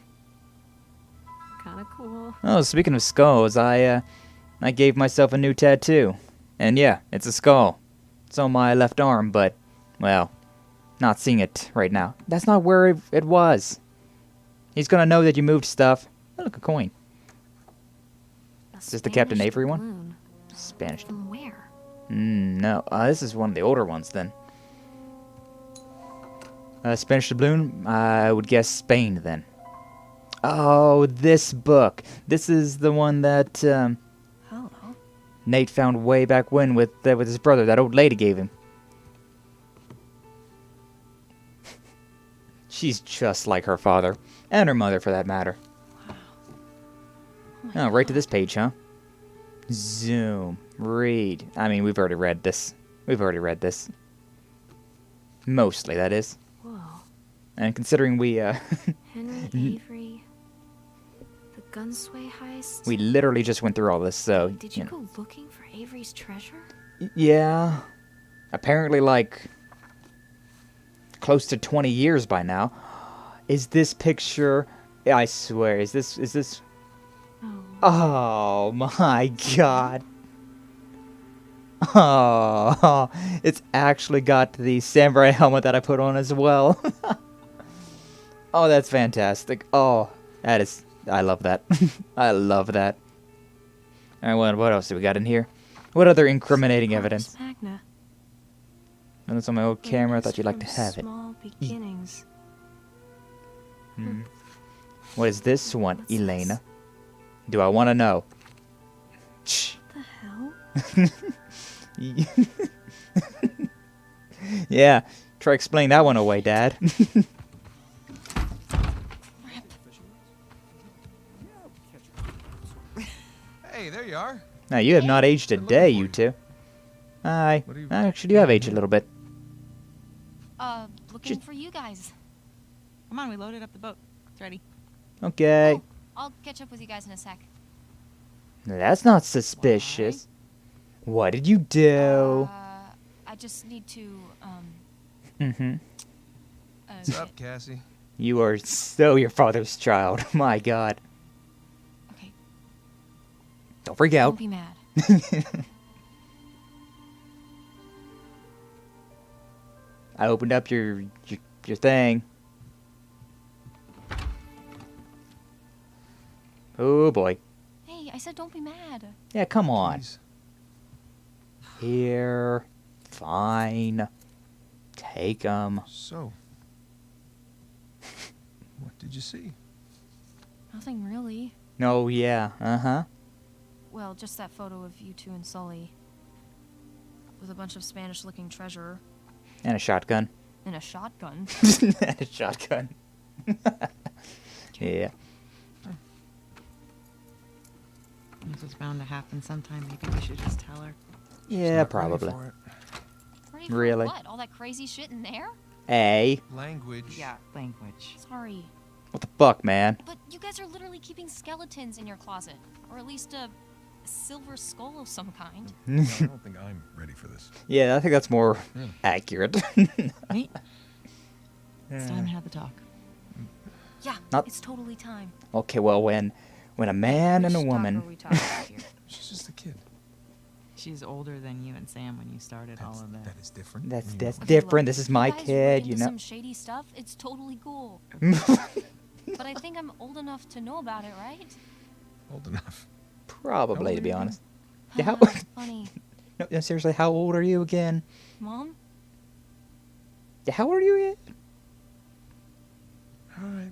[SPEAKER 9] Kinda cool.
[SPEAKER 1] Oh, speaking of skulls, I gave myself a new tattoo. And yeah, it's a skull. It's on my left arm, but, well, not seeing it right now. That's not where it was. He's gonna know that you moved stuff. Oh, look, a coin. Is this the Captain Avery one? Spanish.
[SPEAKER 9] From where?
[SPEAKER 1] No. This is one of the older ones, then. Spanish doubloon? I would guess Spain, then. Oh, this book. This is the one that,
[SPEAKER 9] Hello.
[SPEAKER 1] Nate found way back when with his brother. That old lady gave him. She's just like her father. And her mother, for that matter.
[SPEAKER 9] Wow.
[SPEAKER 1] Oh, right to this page, huh? Zoom. Read. I mean, we've already read this. Mostly, that is.
[SPEAKER 9] Whoa.
[SPEAKER 1] And considering we,
[SPEAKER 9] Henry Avery. The Gunsway heist.
[SPEAKER 1] we literally just went through all this, so...
[SPEAKER 9] Did you go looking for Avery's treasure?
[SPEAKER 1] Yeah. Apparently, like, close to 20 years by now. Is this picture Yeah, I swear, is this?
[SPEAKER 3] Oh.
[SPEAKER 1] Oh my god. Oh, it's actually got the samurai helmet that I put on as well. Oh, that's fantastic. Oh, that is, I love that. I love that. Alright, what else do we got in here? What other incriminating evidence?
[SPEAKER 3] Magna.
[SPEAKER 1] And that's on my old camera. I thought you'd like to have it.
[SPEAKER 3] Small beginnings.
[SPEAKER 1] What is this one,
[SPEAKER 3] What's
[SPEAKER 1] Elena? Do I want to know? Shh.
[SPEAKER 3] What the hell?
[SPEAKER 1] Yeah, try explaining that one away, Dad.
[SPEAKER 8] Hey, there you are.
[SPEAKER 1] Now, you have not aged a day, you two. Hi.
[SPEAKER 8] What are you-
[SPEAKER 1] Actually, you have aged a little bit.
[SPEAKER 9] Looking
[SPEAKER 1] Just-
[SPEAKER 9] for you guys.
[SPEAKER 5] Come on, we loaded up the boat. It's ready.
[SPEAKER 1] Okay.
[SPEAKER 9] Oh, I'll catch up with you guys in a sec.
[SPEAKER 1] That's not suspicious. What did you do?
[SPEAKER 9] I just need to,
[SPEAKER 1] Mm-hmm.
[SPEAKER 8] What's up, Cassie?
[SPEAKER 1] You are so your father's child. My God.
[SPEAKER 9] Okay,
[SPEAKER 1] Don't freak out.
[SPEAKER 9] don't be mad.
[SPEAKER 1] I opened up your thing. Oh boy.
[SPEAKER 9] Hey, I said don't be mad.
[SPEAKER 1] Yeah, come on.
[SPEAKER 8] Please.
[SPEAKER 1] Here. Fine. Take 'em.
[SPEAKER 8] So, what did you see?
[SPEAKER 9] Nothing really.
[SPEAKER 1] Oh yeah. Uh-huh.
[SPEAKER 9] Well, just that photo of you two and Sully. With a bunch of Spanish-looking treasure
[SPEAKER 1] And a shotgun.
[SPEAKER 9] and a shotgun.
[SPEAKER 1] And a shotgun. Yeah.
[SPEAKER 5] This is bound to happen sometime. Maybe we should just tell her.
[SPEAKER 1] Yeah,
[SPEAKER 8] Not ready
[SPEAKER 1] probably.
[SPEAKER 8] for it.
[SPEAKER 9] Ready for
[SPEAKER 1] Really?
[SPEAKER 9] what? All that crazy shit in there?
[SPEAKER 1] Hey.
[SPEAKER 8] Language.
[SPEAKER 5] Yeah, language.
[SPEAKER 9] Sorry.
[SPEAKER 1] What the fuck, man?
[SPEAKER 9] But you guys are literally keeping skeletons in your closet. Or at least a silver skull of some kind.
[SPEAKER 8] No, I don't think I'm ready for this.
[SPEAKER 1] Yeah, I think that's more accurate.
[SPEAKER 5] Right? It's time to have the talk.
[SPEAKER 9] Yeah,
[SPEAKER 1] Not-
[SPEAKER 9] it's totally time.
[SPEAKER 1] Okay, well, when a man and a
[SPEAKER 9] Which doc
[SPEAKER 1] woman.
[SPEAKER 9] are we talking about here?
[SPEAKER 8] She's just a kid.
[SPEAKER 5] She's older than you and Sam when you started all of that.
[SPEAKER 8] That is different.
[SPEAKER 1] That's
[SPEAKER 8] You
[SPEAKER 1] that's
[SPEAKER 8] know.
[SPEAKER 1] different.
[SPEAKER 9] look,
[SPEAKER 1] This is
[SPEAKER 9] if
[SPEAKER 1] my
[SPEAKER 9] you guys were
[SPEAKER 1] kid,
[SPEAKER 9] into
[SPEAKER 1] you know.
[SPEAKER 9] some shady stuff, it's totally cool. But I think I'm old enough to know about it, right?
[SPEAKER 8] Old enough.
[SPEAKER 1] Probably, to be honest. Yeah, how,
[SPEAKER 9] Funny.
[SPEAKER 1] no, seriously, how old are you again?
[SPEAKER 9] Mom?
[SPEAKER 1] Yeah, how old are you again?
[SPEAKER 8] All right.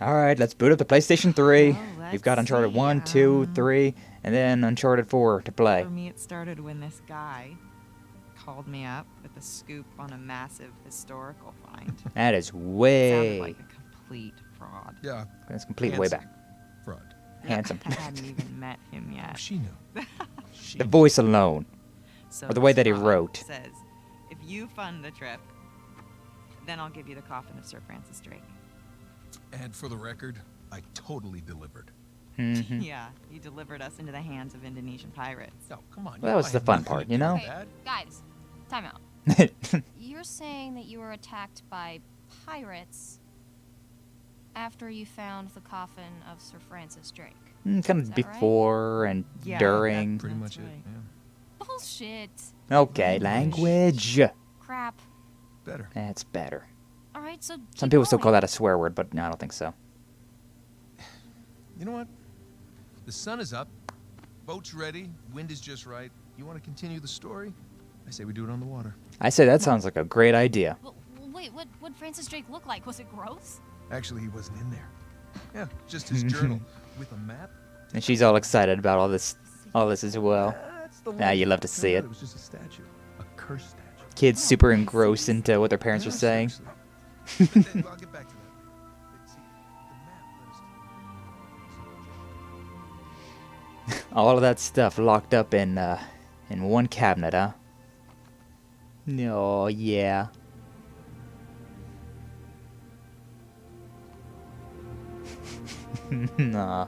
[SPEAKER 1] All right, let's boot up the PlayStation 3.
[SPEAKER 5] Well,
[SPEAKER 1] We've got
[SPEAKER 5] let's
[SPEAKER 1] Uncharted
[SPEAKER 5] see,
[SPEAKER 1] 1, 2, 3, and then Uncharted 4 to play.
[SPEAKER 5] For me, it started when this guy called me up with a scoop on a massive historical find.
[SPEAKER 1] That is
[SPEAKER 5] Sounded
[SPEAKER 1] way.
[SPEAKER 5] like a complete fraud.
[SPEAKER 8] Yeah.
[SPEAKER 1] That's completely way
[SPEAKER 8] Handsome.
[SPEAKER 1] back.
[SPEAKER 8] Fraud.
[SPEAKER 1] Handsome.
[SPEAKER 5] I hadn't even met him yet.
[SPEAKER 8] She knew. She
[SPEAKER 1] The voice alone.
[SPEAKER 5] So
[SPEAKER 1] Or the way
[SPEAKER 5] this
[SPEAKER 1] that he
[SPEAKER 5] fraud
[SPEAKER 1] wrote.
[SPEAKER 5] says, if you fund the trip, then I'll give you the coffin of Sir Francis Drake.
[SPEAKER 8] And for the record, I totally delivered.
[SPEAKER 1] Mm-hmm.
[SPEAKER 5] Yeah, he delivered us into the hands of Indonesian pirates.
[SPEAKER 8] No, come on.
[SPEAKER 1] Well, that was the fun part, you know?
[SPEAKER 9] Okay, guys, time out. You're saying that you were attacked by pirates after you found the coffin of Sir Francis Drake.
[SPEAKER 1] kind
[SPEAKER 9] Is
[SPEAKER 1] of
[SPEAKER 9] that right?
[SPEAKER 1] before and
[SPEAKER 5] Yeah,
[SPEAKER 1] during.
[SPEAKER 8] Pretty
[SPEAKER 5] That's
[SPEAKER 8] much
[SPEAKER 5] right.
[SPEAKER 8] it. Yeah.
[SPEAKER 9] Bullshit.
[SPEAKER 1] Okay, language.
[SPEAKER 9] Crap.
[SPEAKER 8] Better.
[SPEAKER 1] That's better.
[SPEAKER 9] All right, so
[SPEAKER 1] Some
[SPEAKER 9] keep
[SPEAKER 1] people still call
[SPEAKER 9] going.
[SPEAKER 1] that a swear word, but no, I don't think so.
[SPEAKER 8] You know what? The sun is up. Boat's ready. Wind is just right. You want to continue the story? I say we do it on the water.
[SPEAKER 1] I say that sounds like a great idea.
[SPEAKER 9] Well, wait, what Francis Drake look like? Was it gross?
[SPEAKER 8] Actually, he wasn't in there. Yeah, just his journal with a map.
[SPEAKER 1] And she's all excited about all this as well.
[SPEAKER 8] That's the
[SPEAKER 1] Ah, you love to
[SPEAKER 8] Turns
[SPEAKER 1] see
[SPEAKER 8] out
[SPEAKER 1] it.
[SPEAKER 8] It was just a statue. A cursed statue.
[SPEAKER 1] Kids super engrossed into what their parents are
[SPEAKER 8] No,
[SPEAKER 1] saying.
[SPEAKER 8] seriously. But then, I'll get back to that. But see, the map led us to-
[SPEAKER 1] All of that stuff locked up in one cabinet, huh? Oh, yeah. Nah.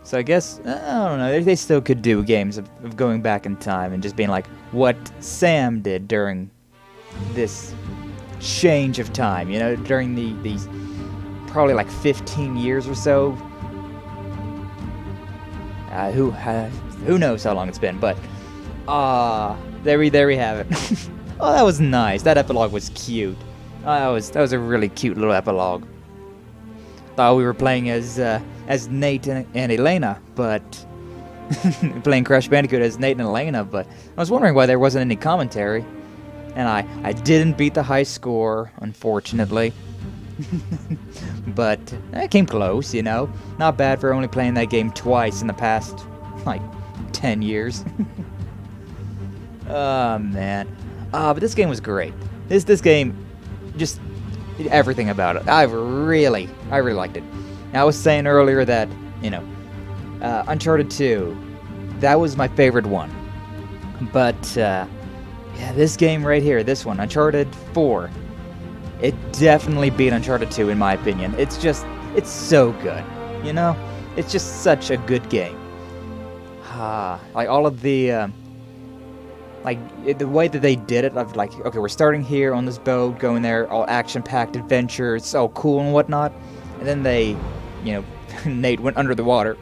[SPEAKER 1] So I guess, I don't know, they still could do games of going back in time and just being like what Sam did during this change of time, you know, during these probably like 15 years or so. Who knows how long it's been, but there we have it. Oh, that was nice. That epilogue was cute. That was a really cute little epilogue. Thought we were playing as Nate and Elena, but playing Crash Bandicoot as Nate and Elena, but I was wondering why there wasn't any commentary. And I didn't beat the high score, unfortunately. But I came close, you know. Not bad for only playing that game twice in the past, like, 10 years. Oh, man. But this game was great. This game, just everything about it. I really liked it. Now, I was saying earlier that, you know, Uncharted 2, that was my favorite one. But, yeah, this game right here, this one, Uncharted 4, it definitely beat Uncharted 2 in my opinion. It's so good, you know? It's just such a good game. Like all of the, the way that they did it, of like, okay, we're starting here on this boat, going there, all action-packed adventure, it's so cool and whatnot. And then they, you know, Nate went under the water,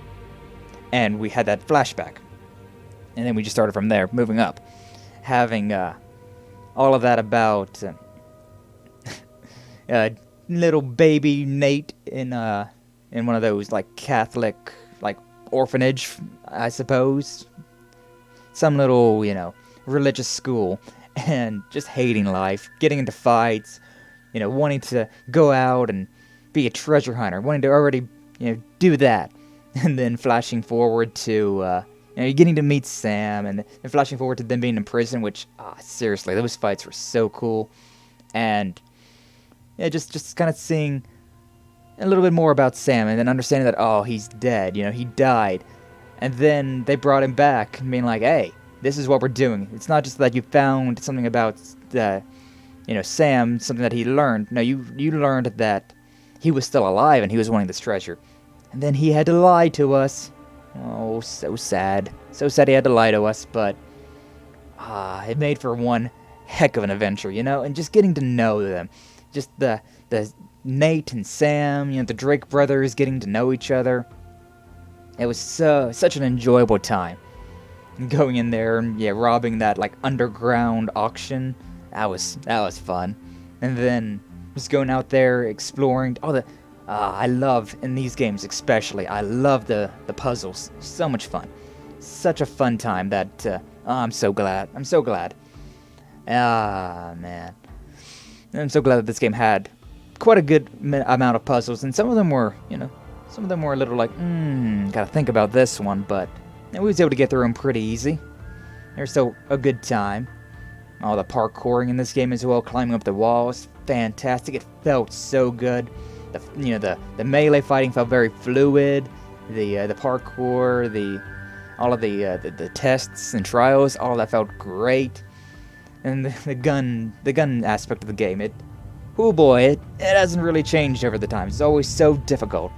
[SPEAKER 1] and we had that flashback. And then we just started from there, moving up. Having all of that about little baby Nate in one of those like Catholic like orphanage, I suppose, some little, you know, religious school, and just hating life, getting into fights, you know, wanting to go out and be a treasure hunter, wanting to already, you know, do that, and then flashing forward to you know, getting to meet Sam, and flashing forward to them being in prison, which, seriously, those fights were so cool. And, yeah, just kind of seeing a little bit more about Sam, and then understanding that, oh, he's dead, you know, he died. And then they brought him back, being like, hey, this is what we're doing. It's not just that you found something about, you know, Sam, something that he learned. No, you learned that he was still alive, and he was wanting this treasure. And then he had to lie to us. Oh, so sad. So sad he had to lie to us, but it made for one heck of an adventure, you know? And just getting to know them. Just the Nate and Sam, you know, the Drake brothers getting to know each other. It was such an enjoyable time. Going in there and, yeah, robbing that, like, underground auction. That was fun. And then just going out there, exploring all the... I love, in these games especially, I love the puzzles. So much fun. Such a fun time that, I'm so glad. I'm so glad. Man. I'm so glad that this game had quite a good amount of puzzles, and some of them were, you know, some of them were a little like, gotta think about this one, but we was able to get through them pretty easy. They were still a good time. All the parkouring in this game as well, climbing up the walls, fantastic. It felt so good. The melee fighting felt very fluid. The parkour, all of the tests and trials, all that felt great. And the gun aspect of the game, it hasn't really changed over the time. It's always so difficult.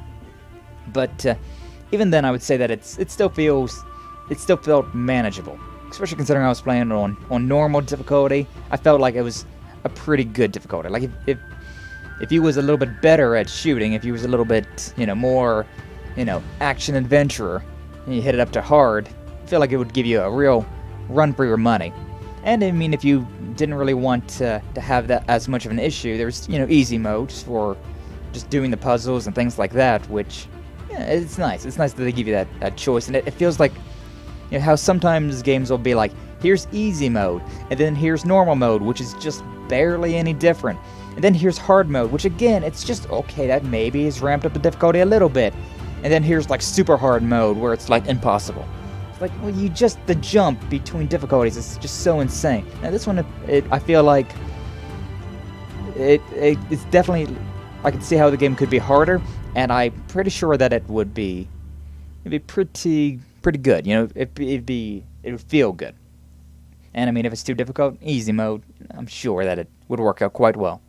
[SPEAKER 1] But even then, I would say that it still felt manageable. Especially considering I was playing on normal difficulty. I felt like it was a pretty good difficulty. Like if he was a little bit better at shooting, if he was a little bit, you know, more, you know, action adventurer, and you hit it up to hard, I feel like it would give you a real run for your money. And I mean, if you didn't really want to have that as much of an issue, there's, you know, easy modes for just doing the puzzles and things like that, which, yeah, it's nice. It's nice that they give you that choice, and it feels like, you know, how sometimes games will be like, here's easy mode, and then here's normal mode, which is just barely any different. And then here's hard mode, which again, it's just, okay, that maybe has ramped up the difficulty a little bit. And then here's like super hard mode, where it's like impossible. It's like, well, the jump between difficulties is just so insane. Now this one, I feel like, it's definitely, I can see how the game could be harder, and I'm pretty sure that it'd be pretty good, you know, it would feel good. And I mean, if it's too difficult, easy mode, I'm sure that it would work out quite well.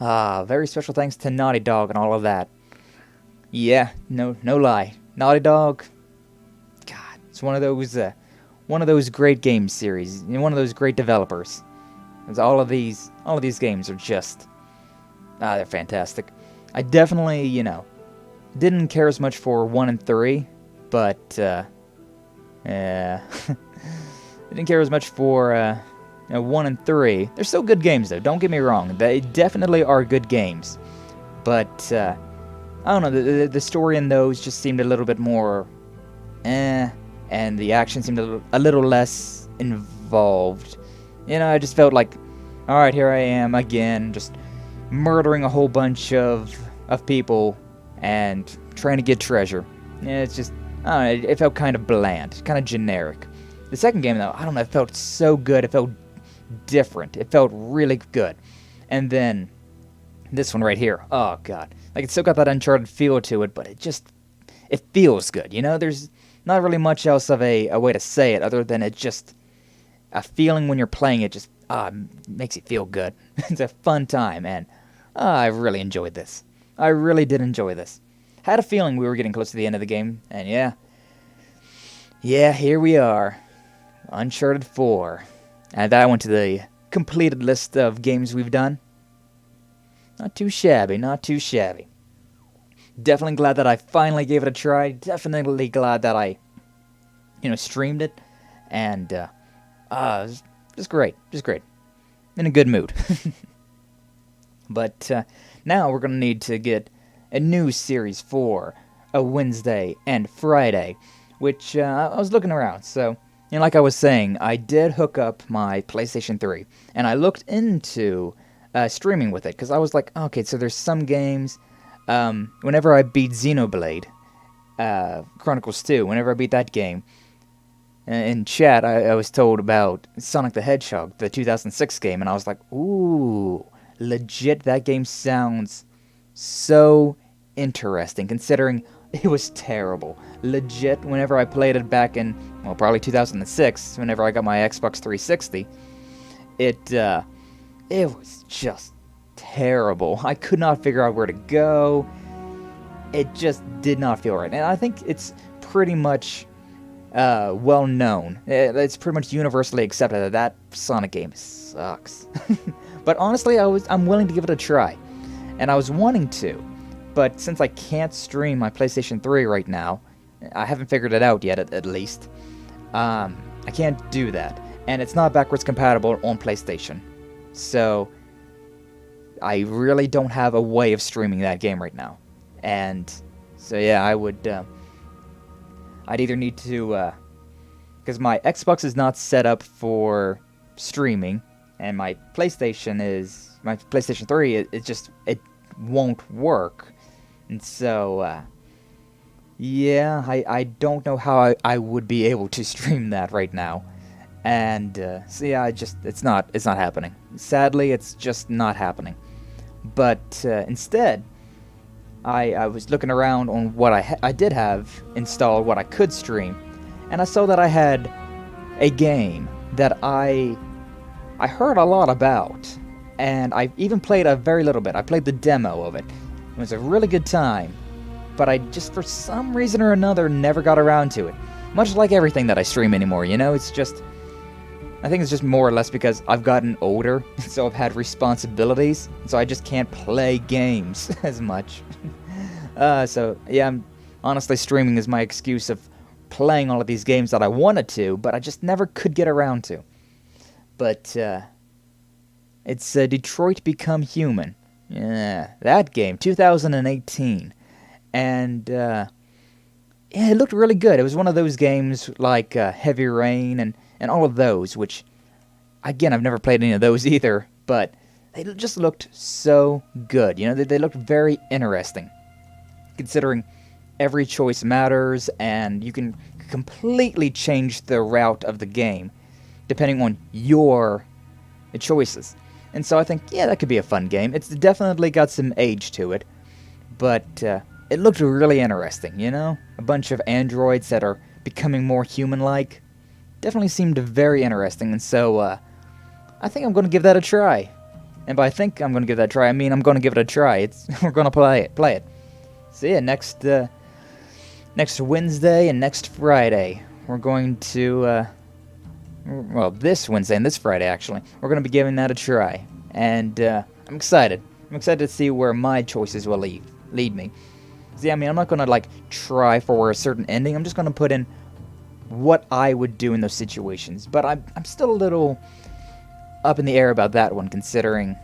[SPEAKER 1] Very special thanks to Naughty Dog and all of that. Yeah, no lie. Naughty Dog, God, it's one of those great game series, one of those great developers. 'Cause all of these games are just, they're fantastic. I definitely, didn't care as much for 1 and 3, but, yeah. Didn't care as much for, 1 and 3. They're still good games, though. Don't get me wrong. They definitely are good games. But, I don't know, the story in those just seemed a little bit more, and the action seemed a little less involved. I just felt like, alright, here I am again, just murdering a whole bunch of people and trying to get treasure. It's just, I don't know, it felt kind of bland, kind of generic. The second game, though, I don't know, it felt so good, it felt different, it felt really good. And then, this one right here, oh god. Like, it's still got that Uncharted feel to it, but it feels good, There's not really much else of a way to say it, other than it just, a feeling when you're playing it just, makes you feel good. It's a fun time, and I really enjoyed this. I really did enjoy this. Had a feeling we were getting close to the end of the game, and yeah, here we are. Uncharted 4. And that went to the completed list of games we've done. Not too shabby, not too shabby. Definitely glad that I finally gave it a try. Definitely glad that I, streamed it. And, just great. Just great. In a good mood. But, now we're going to need to get a new series for a Wednesday and Friday. Which, I was looking around, so... like I was saying, I did hook up my PlayStation 3, and I looked into streaming with it, because I was like, okay, so there's some games, whenever I beat Xenoblade Chronicles 2, whenever I beat that game, in chat, I was told about Sonic the Hedgehog, the 2006 game, and I was like, ooh, legit, that game sounds so interesting, considering it was terrible. Legit, whenever I played it back in, well, probably 2006, whenever I got my Xbox 360, it was just terrible. I could not figure out where to go. It just did not feel right. And I think it's pretty much well known. It's pretty much universally accepted that that Sonic game sucks. But honestly, I'm willing to give it a try. And I was wanting to. But since I can't stream my PlayStation 3 right now, I haven't figured it out yet, at least. I can't do that. And it's not backwards compatible on PlayStation. So, I really don't have a way of streaming that game right now. And, so yeah, I'd either need to, because my Xbox is not set up for streaming, and my PlayStation 3, it won't work. And so, yeah, I don't know how I would be able to stream that right now. And, so yeah, it's not happening. Sadly, it's just not happening. But, instead, I was looking around on what I did have installed, what I could stream, and I saw that I had a game that I heard a lot about, and I even played a very little bit. I played the demo of it. It was a really good time, but I just, for some reason or another, never got around to it. Much like everything that I stream anymore, it's just... I think it's just more or less because I've gotten older, so I've had responsibilities, so I just can't play games as much. So, yeah, honestly, streaming is my excuse of playing all of these games that I wanted to, but I just never could get around to. But, it's Detroit Become Human. Yeah, that game, 2018. And, yeah, it looked really good. It was one of those games like Heavy Rain and all of those, which, again, I've never played any of those either, but they just looked so good. They looked very interesting, considering every choice matters, and you can completely change the route of the game, depending on your choices. And so I think, yeah, that could be a fun game. It's definitely got some age to it, but it looked really interesting, A bunch of androids that are becoming more human-like. Definitely seemed very interesting, and so I think I'm going to give that a try. And by I think I'm going to give that a try, I mean I'm going to give it a try. We're going to play it. So yeah, next Wednesday and next Friday, we're going to well, this Wednesday and this Friday, actually, we're going to be giving that a try. And I'm excited. I'm excited to see where my choices will lead me. See, I mean, I'm not going to, like, try for a certain ending. I'm just going to put in what I would do in those situations. But I'm still a little up in the air about that one, considering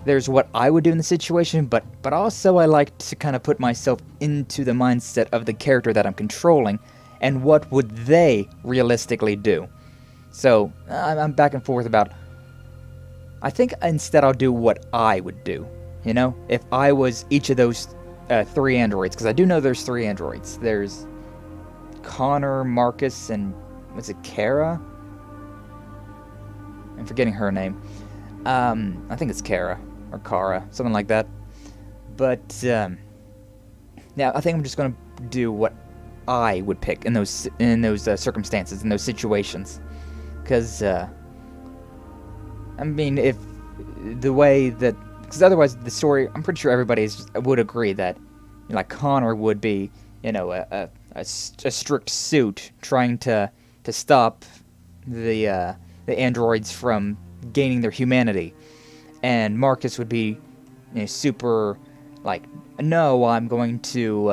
[SPEAKER 1] there's what I would do in the situation, but also I like to kind of put myself into the mindset of the character that I'm controlling, and what would they realistically do. So I'm back and forth about. I think instead I'll do what I would do. You know, if I was each of those 3 androids, because I do know there's 3 androids. There's Connor, Marcus, and was it Kara? I'm forgetting her name. I think it's Kara or Kara, something like that. But yeah, I think I'm just gonna do what I would pick in those circumstances, in those situations, because I mean, if the way that, because otherwise the story, I'm pretty sure everybody would agree that, you know, like Connor would be, you know, a strict suit trying to stop the androids from gaining their humanity, and Marcus would be, you know, super like, no, I'm going to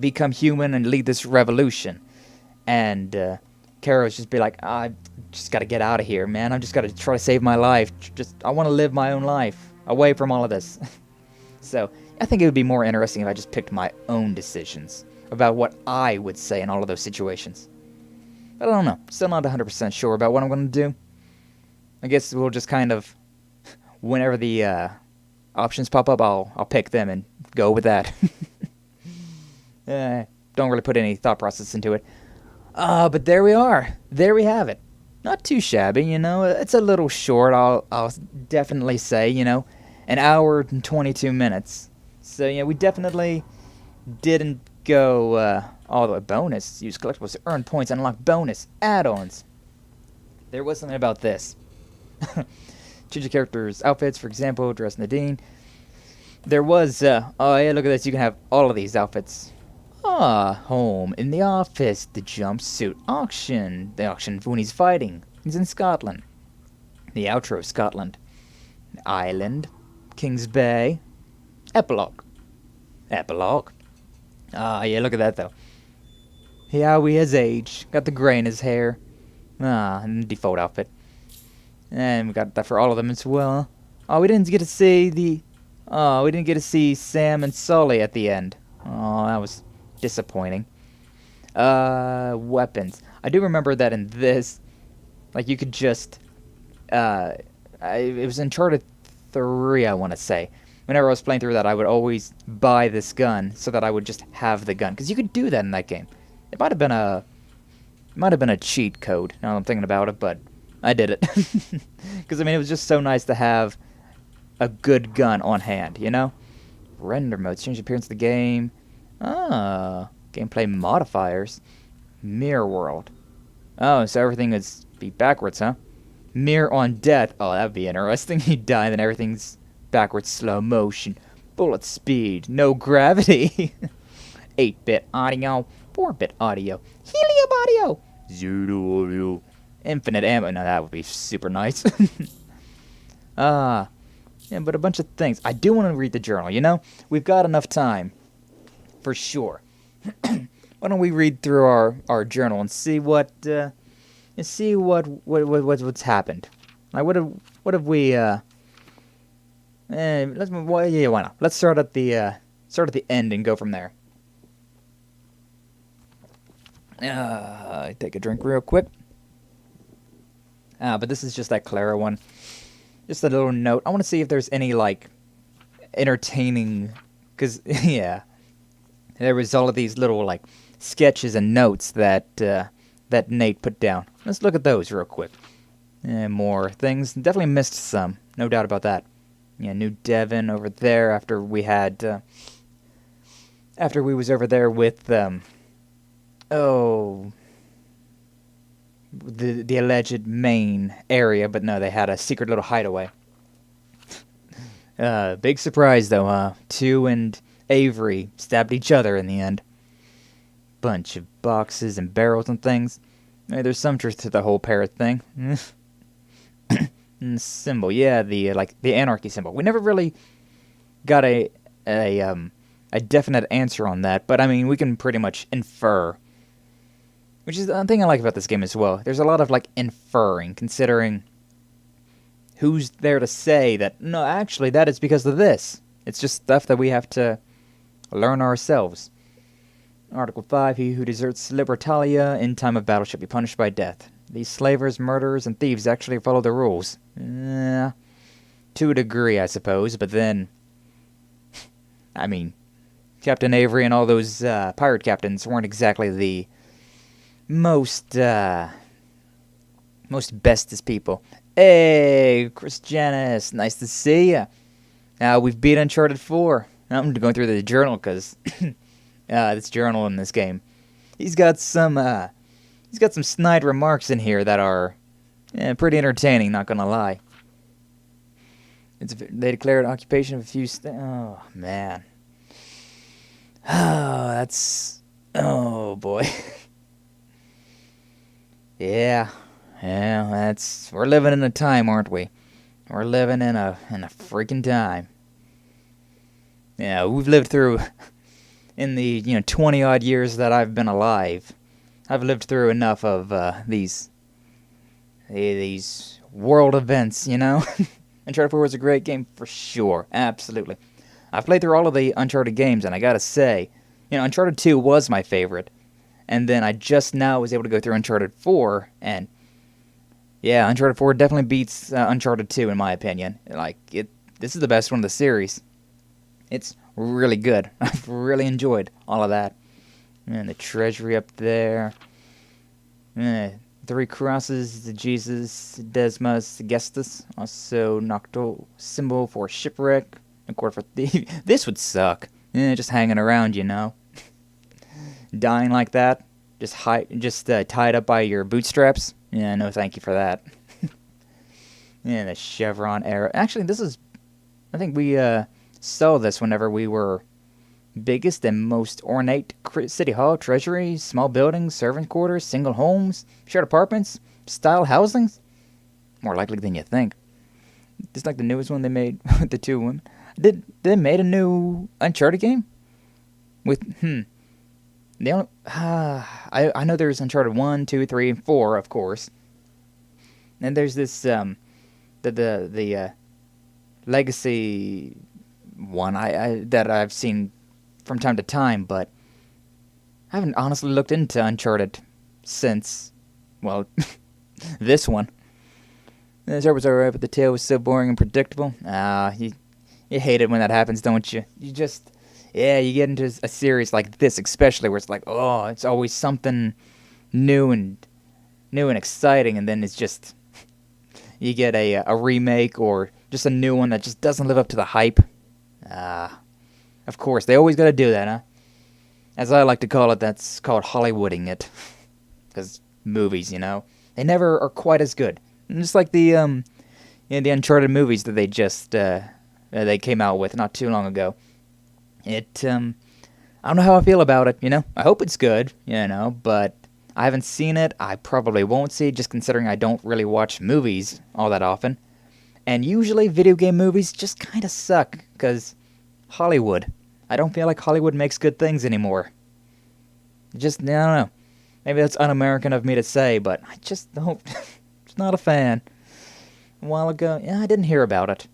[SPEAKER 1] become human and lead this revolution, and Kara's just be like, I just got to get out of here, man. I just got to try to save my life. I want to live my own life away from all of this. So I think it would be more interesting if I just picked my own decisions about what I would say in all of those situations. But I don't know. Still not 100% sure about what I'm going to do. I guess we'll just kind of, whenever the options pop up, I'll pick them and go with that. Don't really put any thought process into it. But there we are. There we have it. Not too shabby, you know. It's a little short, I'll definitely say, you know. An hour and 22 minutes. So, yeah, we definitely didn't go all the way. Bonus. Use collectibles to earn points and unlock bonus add-ons. There was something about this. Change your character's outfits, for example, dress Nadine. There was, oh yeah, look at this. You can have all of these outfits. Home, in the office, the jumpsuit auction. The auction when he's fighting. He's in Scotland. The outro, Scotland. Island. Kings Bay. Epilogue. Epilogue. Yeah, look at that, though. How he has aged. Got the gray in his hair. And the default outfit. And we got that for all of them as well. Oh, we didn't get to see we didn't get to see Sam and Sully at the end. Oh, that was disappointing. Weapons. I do remember that in this, like, you could just, it was Uncharted 3, I want to say. Whenever I was playing through that, I would always buy this gun so that I would just have the gun. Because you could do that in that game. It might have been a cheat code, now that I'm thinking about it, but I did it. Because, I mean, it was just so nice to have a good gun on hand, you know? Render modes, change the appearance of the game. Gameplay modifiers. Mirror world. Oh, so everything is be backwards, huh? Mirror on death. Oh, that'd be interesting. You die and then everything's backwards, slow motion. Bullet speed. No gravity. 8-bit audio. 4-bit audio. Helium audio. Zero audio. Infinite ammo. No, that would be super nice. Yeah, but a bunch of things. I do want to read the journal, you know? We've got enough time. For sure. Why don't we read through our journal and see what's happened? Like, what have we why not? Let's start at the end and go from there. Take a drink real quick. But this is just that Clara one. Just a little note. I want to see if there's any, like, entertaining, because yeah, there was all of these little, like, sketches and notes that that Nate put down. Let's look at those real quick. And more things. Definitely missed some. No doubt about that. Yeah, New Devon over there after we had after we was over there with the alleged main area, but no, they had a secret little hideaway. Big surprise though, huh? 2 and Avery stabbed each other in the end. bunch of boxes and barrels and things. There's some truth to the whole parrot thing. And the symbol, yeah, the anarchy symbol. We never really got a definite answer on that, but I mean, we can pretty much infer. Which is the thing I like about this game as well. There's a lot of, like, inferring, considering who's there to say that, no, actually, that is because of this. It's just stuff that we have to learn ourselves. Article 5, he who deserts Libertalia in time of battle shall be punished by death. These slavers, murderers, and thieves actually follow the rules. To a degree, I suppose, but then, I mean, Captain Avery and all those pirate captains weren't exactly the most bestest people. Hey, Chris Janis, nice to see ya. We've beat Uncharted 4. I'm going through the journal because this journal in this game, he's got some snide remarks in here that are pretty entertaining. Not gonna lie. They declared occupation of a few. Oh man. Oh, that's. Oh boy. Yeah, we're living in a time, aren't we? We're living in a freaking time. Yeah, we've lived through, in the 20-odd years that I've been alive, I've lived through enough of these world events, Uncharted 4 was a great game for sure, absolutely. I've played through all of the Uncharted games, and I gotta say, Uncharted 2 was my favorite. And then I just now was able to go through Uncharted 4, and yeah, Uncharted 4 definitely beats Uncharted 2 in my opinion. This is the best one of the series. It's really good. I've really enjoyed all of that. And the treasury up there. 3 crosses, the Jesus, Desmas, Gestus, also nocturnal symbol for shipwreck, a cord for thief. This would suck. Just hanging around, Dying like that, just tied up by your bootstraps. Yeah, no thank you for that. Yeah, the chevron arrow. Actually, I think we saw this whenever we were biggest and most ornate city hall, treasury, small buildings, servant quarters, single homes, shared apartments, style housings. More likely than you think. Just like the newest one they made with the 2 women. Did they made a new Uncharted game? With the only, I know there's Uncharted 1, 2, 3, and 4, of course. And there's this the legacy one that I've seen from time to time, but I haven't honestly looked into Uncharted since, well, this one. The start was alright, but the tale was so boring and predictable. You hate it when that happens, don't you? You get into a series like this, especially where it's like, oh, it's always something new and exciting, and then it's just you get a remake or just a new one that just doesn't live up to the hype. Of course, they always got to do that, huh? As I like to call it, that's called Hollywooding it, because movies, they never are quite as good. And just like the Uncharted movies that they just they came out with not too long ago. I don't know how I feel about it, I hope it's good, but I haven't seen it. I probably won't see it, just considering I don't really watch movies all that often. And usually video game movies just kind of suck, because Hollywood. I don't feel like Hollywood makes good things anymore. I don't know. Maybe that's un-American of me to say, but I just don't. Just not a fan. A while ago, I didn't hear about it.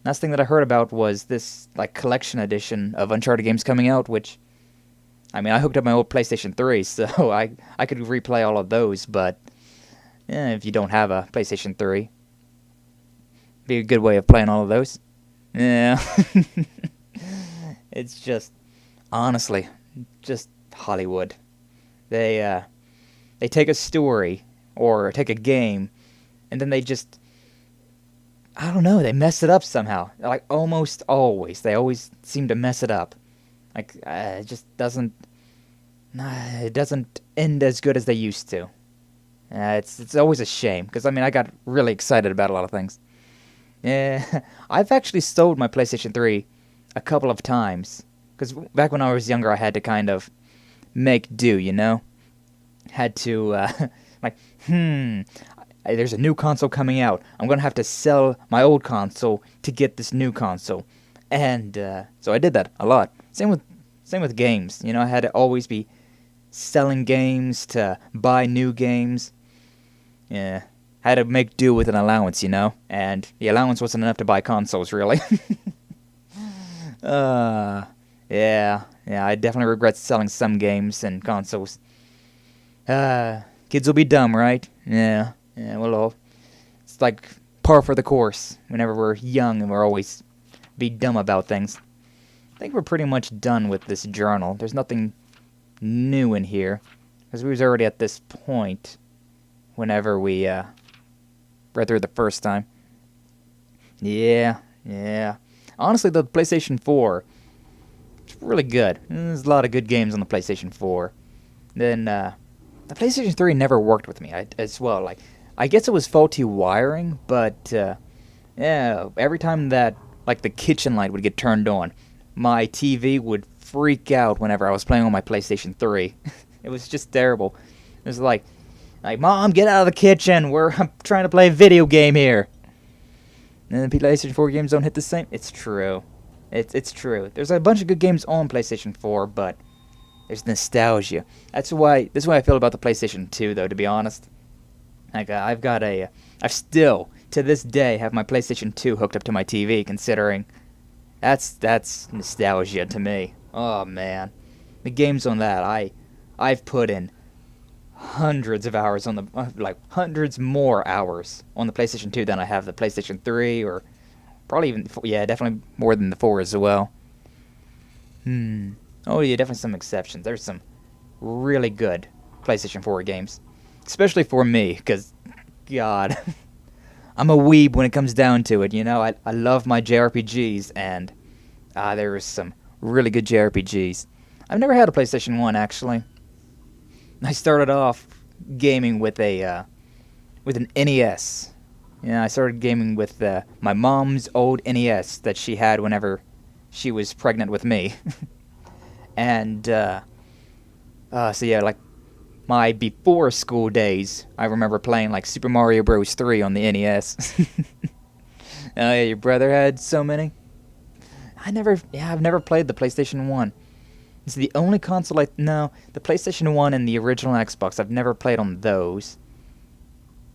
[SPEAKER 1] Last thing that I heard about was this collection edition of Uncharted games coming out, which, I hooked up my old PlayStation 3, so I could replay all of those, but if you don't have a PlayStation 3, be a good way of playing all of those. Yeah. It's just, honestly, just Hollywood. They take a story or take a game, and then they just, I don't know, they mess it up somehow. Almost always. They always seem to mess it up. It just doesn't end as good as they used to. It's always a shame, because, I got really excited about a lot of things. Yeah, I've actually sold my PlayStation 3 a couple of times, because back when I was younger, I had to kind of make do, you know? Had to, like, there's a new console coming out. I'm gonna have to sell my old console to get this new console. And, so I did that a lot. Same with games, you know, I had to always be selling games to buy new games. Yeah, had to make do with an allowance, you know, and the allowance wasn't enough to buy consoles, really. Yeah, I definitely regret selling some games and consoles. Kids will be dumb, right? Yeah, well, it's like par for the course. Whenever we're young and we're always be dumb about things. I think we're pretty much done with this journal. There's nothing new in here, because we was already at this point whenever we read through it the first time. Yeah. Honestly, the PlayStation 4, it's really good. There's a lot of good games on the PlayStation 4. Then the PlayStation 3 never worked with me as well. Like, I guess it was faulty wiring, but yeah, every time that like the kitchen light would get turned on, my TV would freak out whenever I was playing on my PlayStation 3. It was just terrible. It was like, Mom, get out of the kitchen. I'm trying to play a video game here. And the PlayStation 4 games don't hit the same. It's true. It's true. There's a bunch of good games on PlayStation 4, but there's nostalgia. That's why I feel about the PlayStation 2, though, to be honest. Like, I still, to this day, have my PlayStation 2 hooked up to my TV, considering that's nostalgia to me. Oh, man. The games on that, I've put in hundreds of hours on the, hundreds more hours on the PlayStation 2 than I have the PlayStation 3, or probably even, yeah, definitely more than the 4 as well. Oh, yeah, definitely some exceptions. There's some really good PlayStation 4 games. Especially for me, because, God, I'm a weeb when it comes down to it, you know? I love my JRPGs, and there was some really good JRPGs. I've never had a PlayStation 1, actually. I started off gaming with an NES. Yeah, I started gaming with my mom's old NES that she had whenever she was pregnant with me. And, so yeah, like, my before school days, I remember playing, like, Super Mario Bros. 3 on the NES. Oh, yeah, your brother had so many? I've never played the PlayStation 1. It's the only console the PlayStation 1 and the original Xbox, I've never played on those.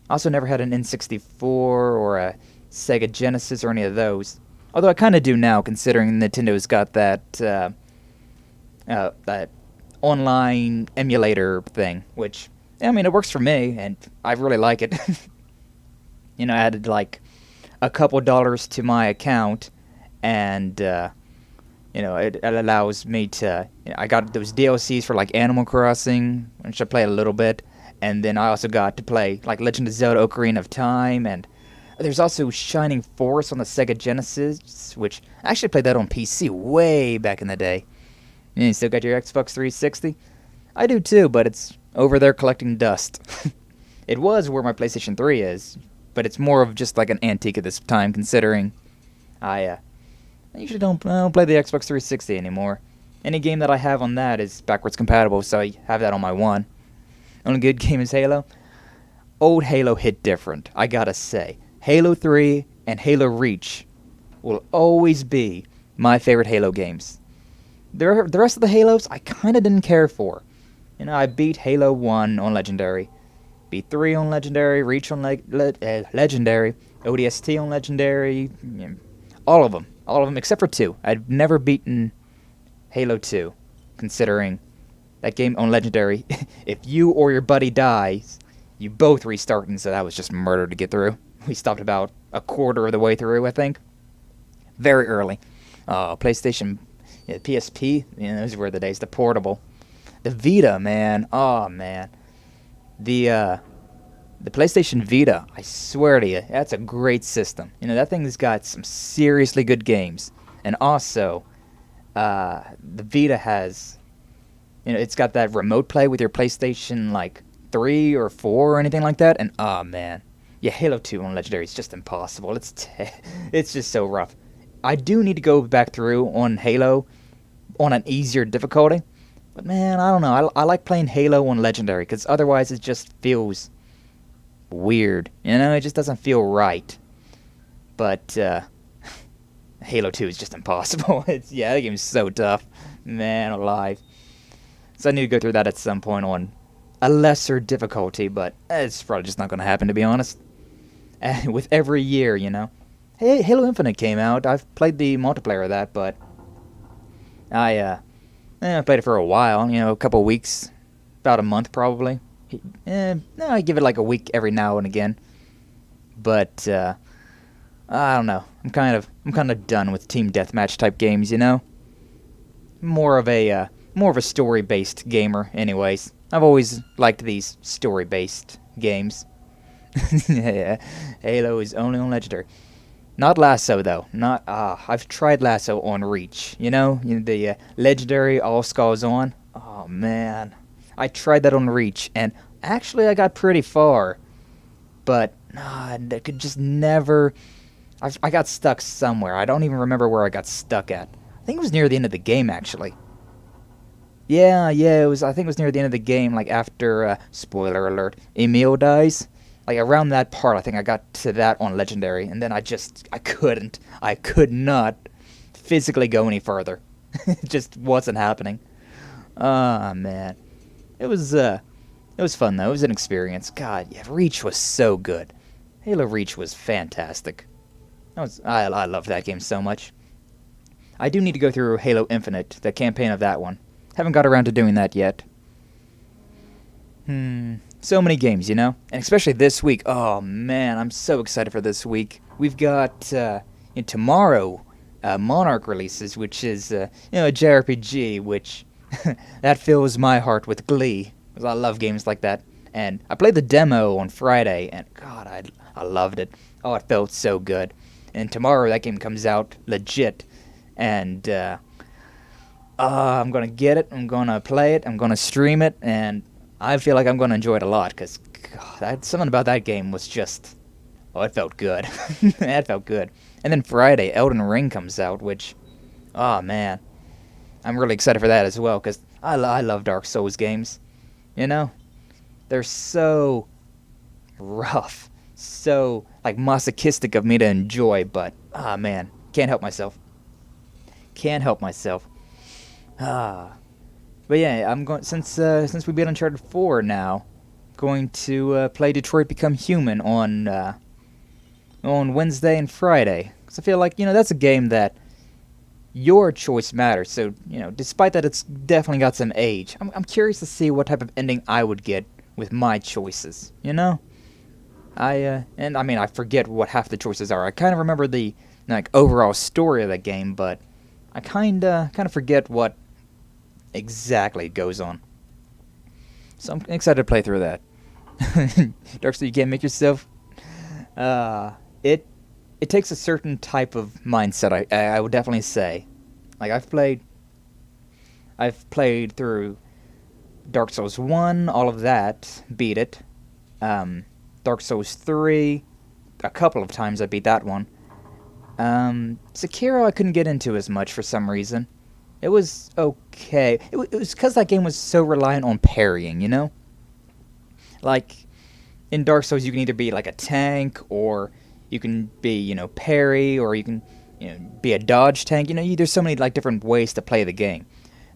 [SPEAKER 1] Also never had an N64 or a Sega Genesis or any of those. Although I kind of do now, considering Nintendo's got that online emulator thing, which, I mean, it works for me, and I really like it. You know, I added, like, a couple dollars to my account, and, you know, it allows me to, I got those DLCs for, like, Animal Crossing, which I played a little bit, and then I also got to play, like, Legend of Zelda Ocarina of Time, and there's also Shining Force on the Sega Genesis, which I actually played that on PC way back in the day. You still got your Xbox 360? I do too, but it's over there collecting dust. It was where my PlayStation 3 is, but it's more of just like an antique at this time, considering I usually don't play the Xbox 360 anymore. Any game that I have on that is backwards compatible, so I have that on my one. Only good game is Halo. Old Halo hit different, I gotta say. Halo 3 and Halo Reach will always be my favorite Halo games. The rest of the Halos, I kind of didn't care for. You know, I beat Halo 1 on Legendary, beat 3 on Legendary, Reach on Legendary, ODST on Legendary, all of them except for 2. I've never beaten Halo 2, considering that game on Legendary, if you or your buddy dies, you both restart, and so that was just murder to get through. We stopped about a quarter of the way through, I think. Very early. PlayStation, PSP, those were the days. The portable. The Vita, man. Oh, man. The PlayStation Vita, I swear to you, that's a great system. You know, that thing's got some seriously good games. And also, the Vita has, it's got that remote play with your PlayStation, like, 3 or 4 or anything like that. And, oh, man. Yeah, Halo 2 on Legendary is just impossible. It's just so rough. I do need to go back through on Halo on an easier difficulty, But man, I don't know. I like playing Halo on Legendary, because otherwise it just feels weird. You know, it just doesn't feel right. But Halo 2 is just impossible. Yeah, that game's so tough. Man alive. So I need to go through that at some point on a lesser difficulty, but it's probably just not going to happen, to be honest. And with every year, you know. Hey, Halo Infinite came out. I've played the multiplayer of that, but I played it for a while, you know, a couple of weeks, about a month probably. I give it like a week every now and again. But I don't know. I'm kind of done with team deathmatch type games, you know. More of a story-based gamer, anyways. I've always liked these story-based games. Yeah, Halo is only on Legendary. Not Lasso though. I've tried Lasso on Reach. You know the Legendary All Skulls on. Oh man, I tried that on Reach, and actually I got pretty far, but I could just never. I got stuck somewhere. I don't even remember where I got stuck at. I think it was near the end of the game, actually. Yeah, it was. I think it was near the end of the game, like after, spoiler alert, Emil dies. Like around that part, I think I got to that on Legendary, and then I could not physically go any further. It just wasn't happening. Ah, man. It was fun though. It was an experience. God, yeah, Reach was so good. Halo Reach was fantastic. I loved that game so much. I do need to go through Halo Infinite, the campaign of that one. Haven't got around to doing that yet. So many games, you know? And especially this week. Oh, man, I'm so excited for this week. We've got, tomorrow, Monarch releases, which is, a JRPG, which, that fills my heart with glee. Because I love games like that. And I played the demo on Friday, and God, I loved it. Oh, it felt so good. And tomorrow that game comes out legit. And, I'm going to get it, I'm going to play it, I'm going to stream it, and I feel like I'm going to enjoy it a lot, because something about that game was just, it felt good. It felt good. And then Friday, Elden Ring comes out, which, oh man, I'm really excited for that as well, because I love Dark Souls games, you know? They're so rough, so, like, masochistic of me to enjoy, but, man, can't help myself. Can't help myself. But yeah, I'm going since we beat Uncharted 4 now, going to play Detroit Become Human on Wednesday and Friday. Because I feel like, you know, that's a game that your choice matters. So, you know, despite that it's definitely got some age, I'm curious to see what type of ending I would get with my choices, you know? I forget what half the choices are. I kind of remember the, like, overall story of the game, but I kind of forget what exactly goes on. So I'm excited to play through that. Dark Souls, you can't make yourself. It takes a certain type of mindset. I would definitely say. Like I've played through Dark Souls 1, all of that, beat it. Dark Souls 3, a couple of times I beat that one. Sekiro I couldn't get into as much for some reason. It was okay. It was because that game was so reliant on parrying, you know? Like, in Dark Souls you can either be like a tank, or you can be, you know, parry, or you can, you know, be a dodge tank. You know, there's so many like different ways to play the game.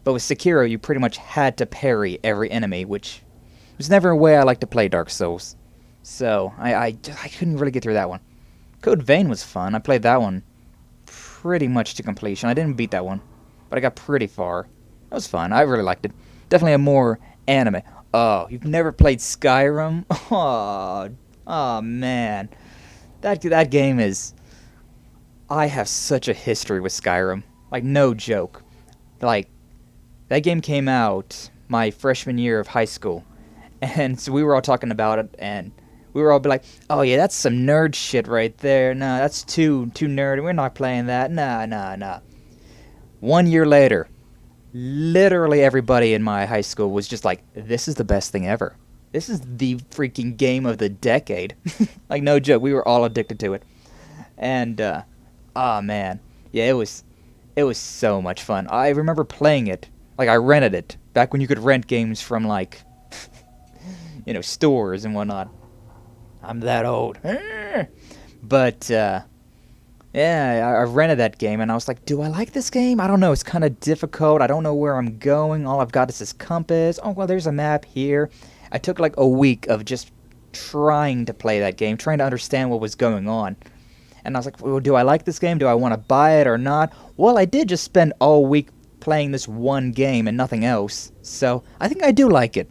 [SPEAKER 1] But with Sekiro you pretty much had to parry every enemy, which was never a way I like to play Dark Souls. So, I couldn't really get through that one. Code Vein was fun. I played that one pretty much to completion. I didn't beat that one, but I got pretty far. It was fun. I really liked it. Definitely a more anime. Oh, you've never played Skyrim? Oh man. That game is... I have such a history with Skyrim. Like, no joke. Like, that game came out my freshman year of high school. And so we were all talking about it, and we were all be like, oh yeah, that's some nerd shit right there. Nah, that's too nerdy. We're not playing that. Nah. 1 year later, literally everybody in my high school was just like, this is the best thing ever. This is the freaking game of the decade. Like, no joke. We were all addicted to it. And, oh man. Yeah, it was so much fun. I remember playing it. Like, I rented it Back when you could rent games from, like, stores and whatnot. I'm that old. But, yeah, I rented that game, and I was like, do I like this game? I don't know. It's kind of difficult. I don't know where I'm going. All I've got is this compass. Oh, well, there's a map here. I took, like, a week of just trying to play that game, trying to understand what was going on. And I was like, well, do I like this game? Do I want to buy it or not? Well, I did just spend all week playing this one game and nothing else. So, I think I do like it.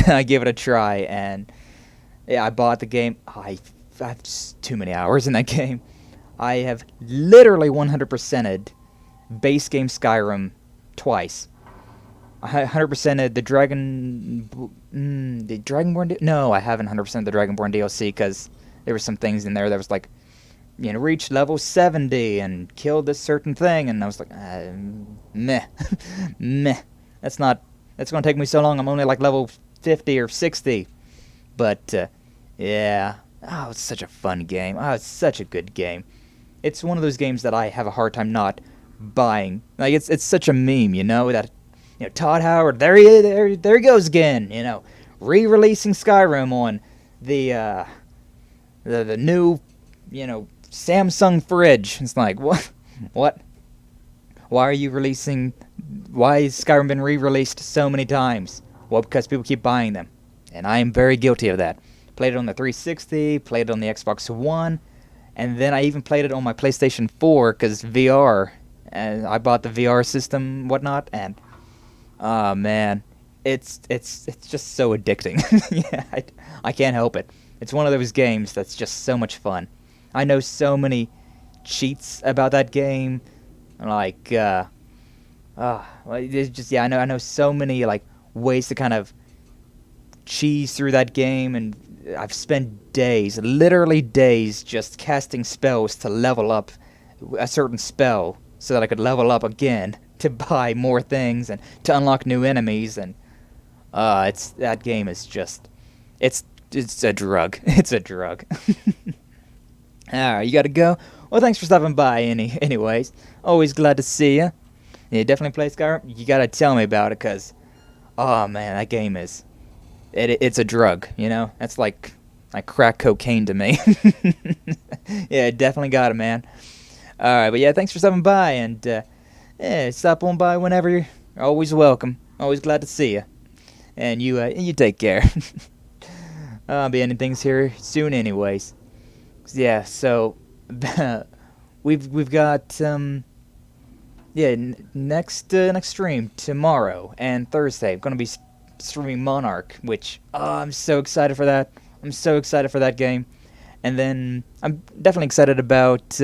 [SPEAKER 1] I gave it a try, and yeah, I bought the game. I have just too many hours in that game. I have literally 100%ed base game Skyrim twice. I 100%ed the Dragonborn. No, I haven't 100% the Dragonborn DLC because there were some things in there that was like, reach level 70 and kill this certain thing, and I was like, meh, meh. That's going to take me so long. I'm only like level 50 or 60. But yeah, it's such a fun game. It's such a good game. It's one of those games that I have a hard time not buying. Like it's such a meme, that Todd Howard, there he goes again, re-releasing Skyrim on the new, Samsung fridge. It's like, what? Why is Skyrim been re-released so many times? Well, because people keep buying them. And I am very guilty of that. Played it on the 360, played it on the Xbox One, and then I even played it on my PlayStation 4, because VR, and I bought the VR system, whatnot, and, oh man, it's just so addicting. Yeah, I can't help it. It's one of those games that's just so much fun. I know so many cheats about that game, like, it's just, yeah, I know so many, like, ways to kind of cheese through that game, and I've spent days, literally days, just casting spells to level up a certain spell so that I could level up again to buy more things and to unlock new enemies, and that game is just, it's a drug. It's a drug. Alright, you gotta go? Well, thanks for stopping by anyways. Always glad to see you. You definitely play Skyrim? You gotta tell me about it, because, oh man, that game is, it's a drug, That's like crack cocaine to me. Yeah, definitely got it, man. Alright, but yeah, thanks for stopping by, and, yeah, stop on by whenever. You're always welcome. Always glad to see you. And you take care. I'll be ending things here soon anyways. Yeah, so, we've got, next stream tomorrow and Thursday. I'm going to be streaming Monarch, which, I'm so excited for that. I'm so excited for that game. And then I'm definitely excited about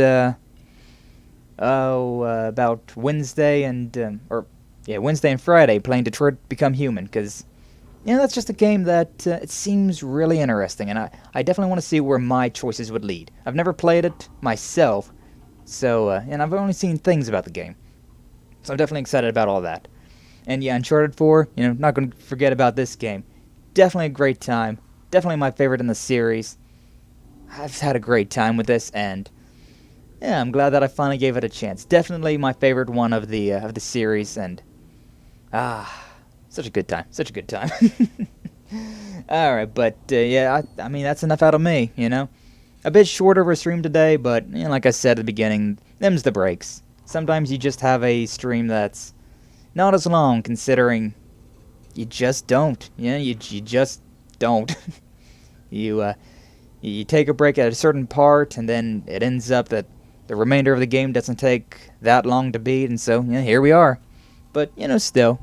[SPEAKER 1] Wednesday and Wednesday and Friday playing Detroit Become Human, because that's just a game that it seems really interesting, and I definitely want to see where my choices would lead. I've never played it myself, so and I've only seen things about the game, so I'm definitely excited about all that. And yeah, Uncharted 4, not going to forget about this game. Definitely a great time. Definitely my favorite in the series. I've had a great time with this, and yeah, I'm glad that I finally gave it a chance. Definitely my favorite one of the series, and such a good time. Such a good time. Alright, but yeah, I mean, that's enough out of me, A bit shorter of a stream today, but like I said at the beginning, them's the breaks. Sometimes you just have a stream that's not as long, considering you just don't. You just don't. You take a break at a certain part, and then it ends up that the remainder of the game doesn't take that long to beat, and so here we are. But still,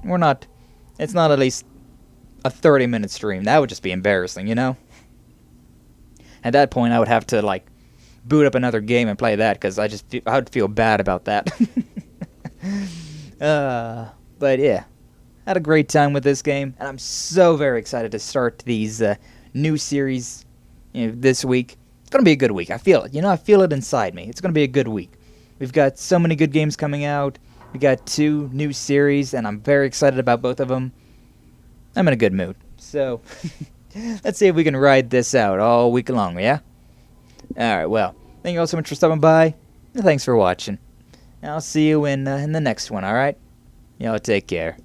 [SPEAKER 1] it's not at least a 30-minute stream. That would just be embarrassing, At that point, I would have to boot up another game and play that, because I would feel bad about that. But yeah, had a great time with this game, and I'm so very excited to start these new series this week. It's going to be a good week. I feel it. I feel it inside me. It's going to be a good week. We've got so many good games coming out. We got 2 new series, and I'm very excited about both of them. I'm in a good mood. So, let's see if we can ride this out all week long, yeah? Alright, well, thank you all so much for stopping by, and thanks for watching. And I'll see you in the next one, alright? Y'all take care.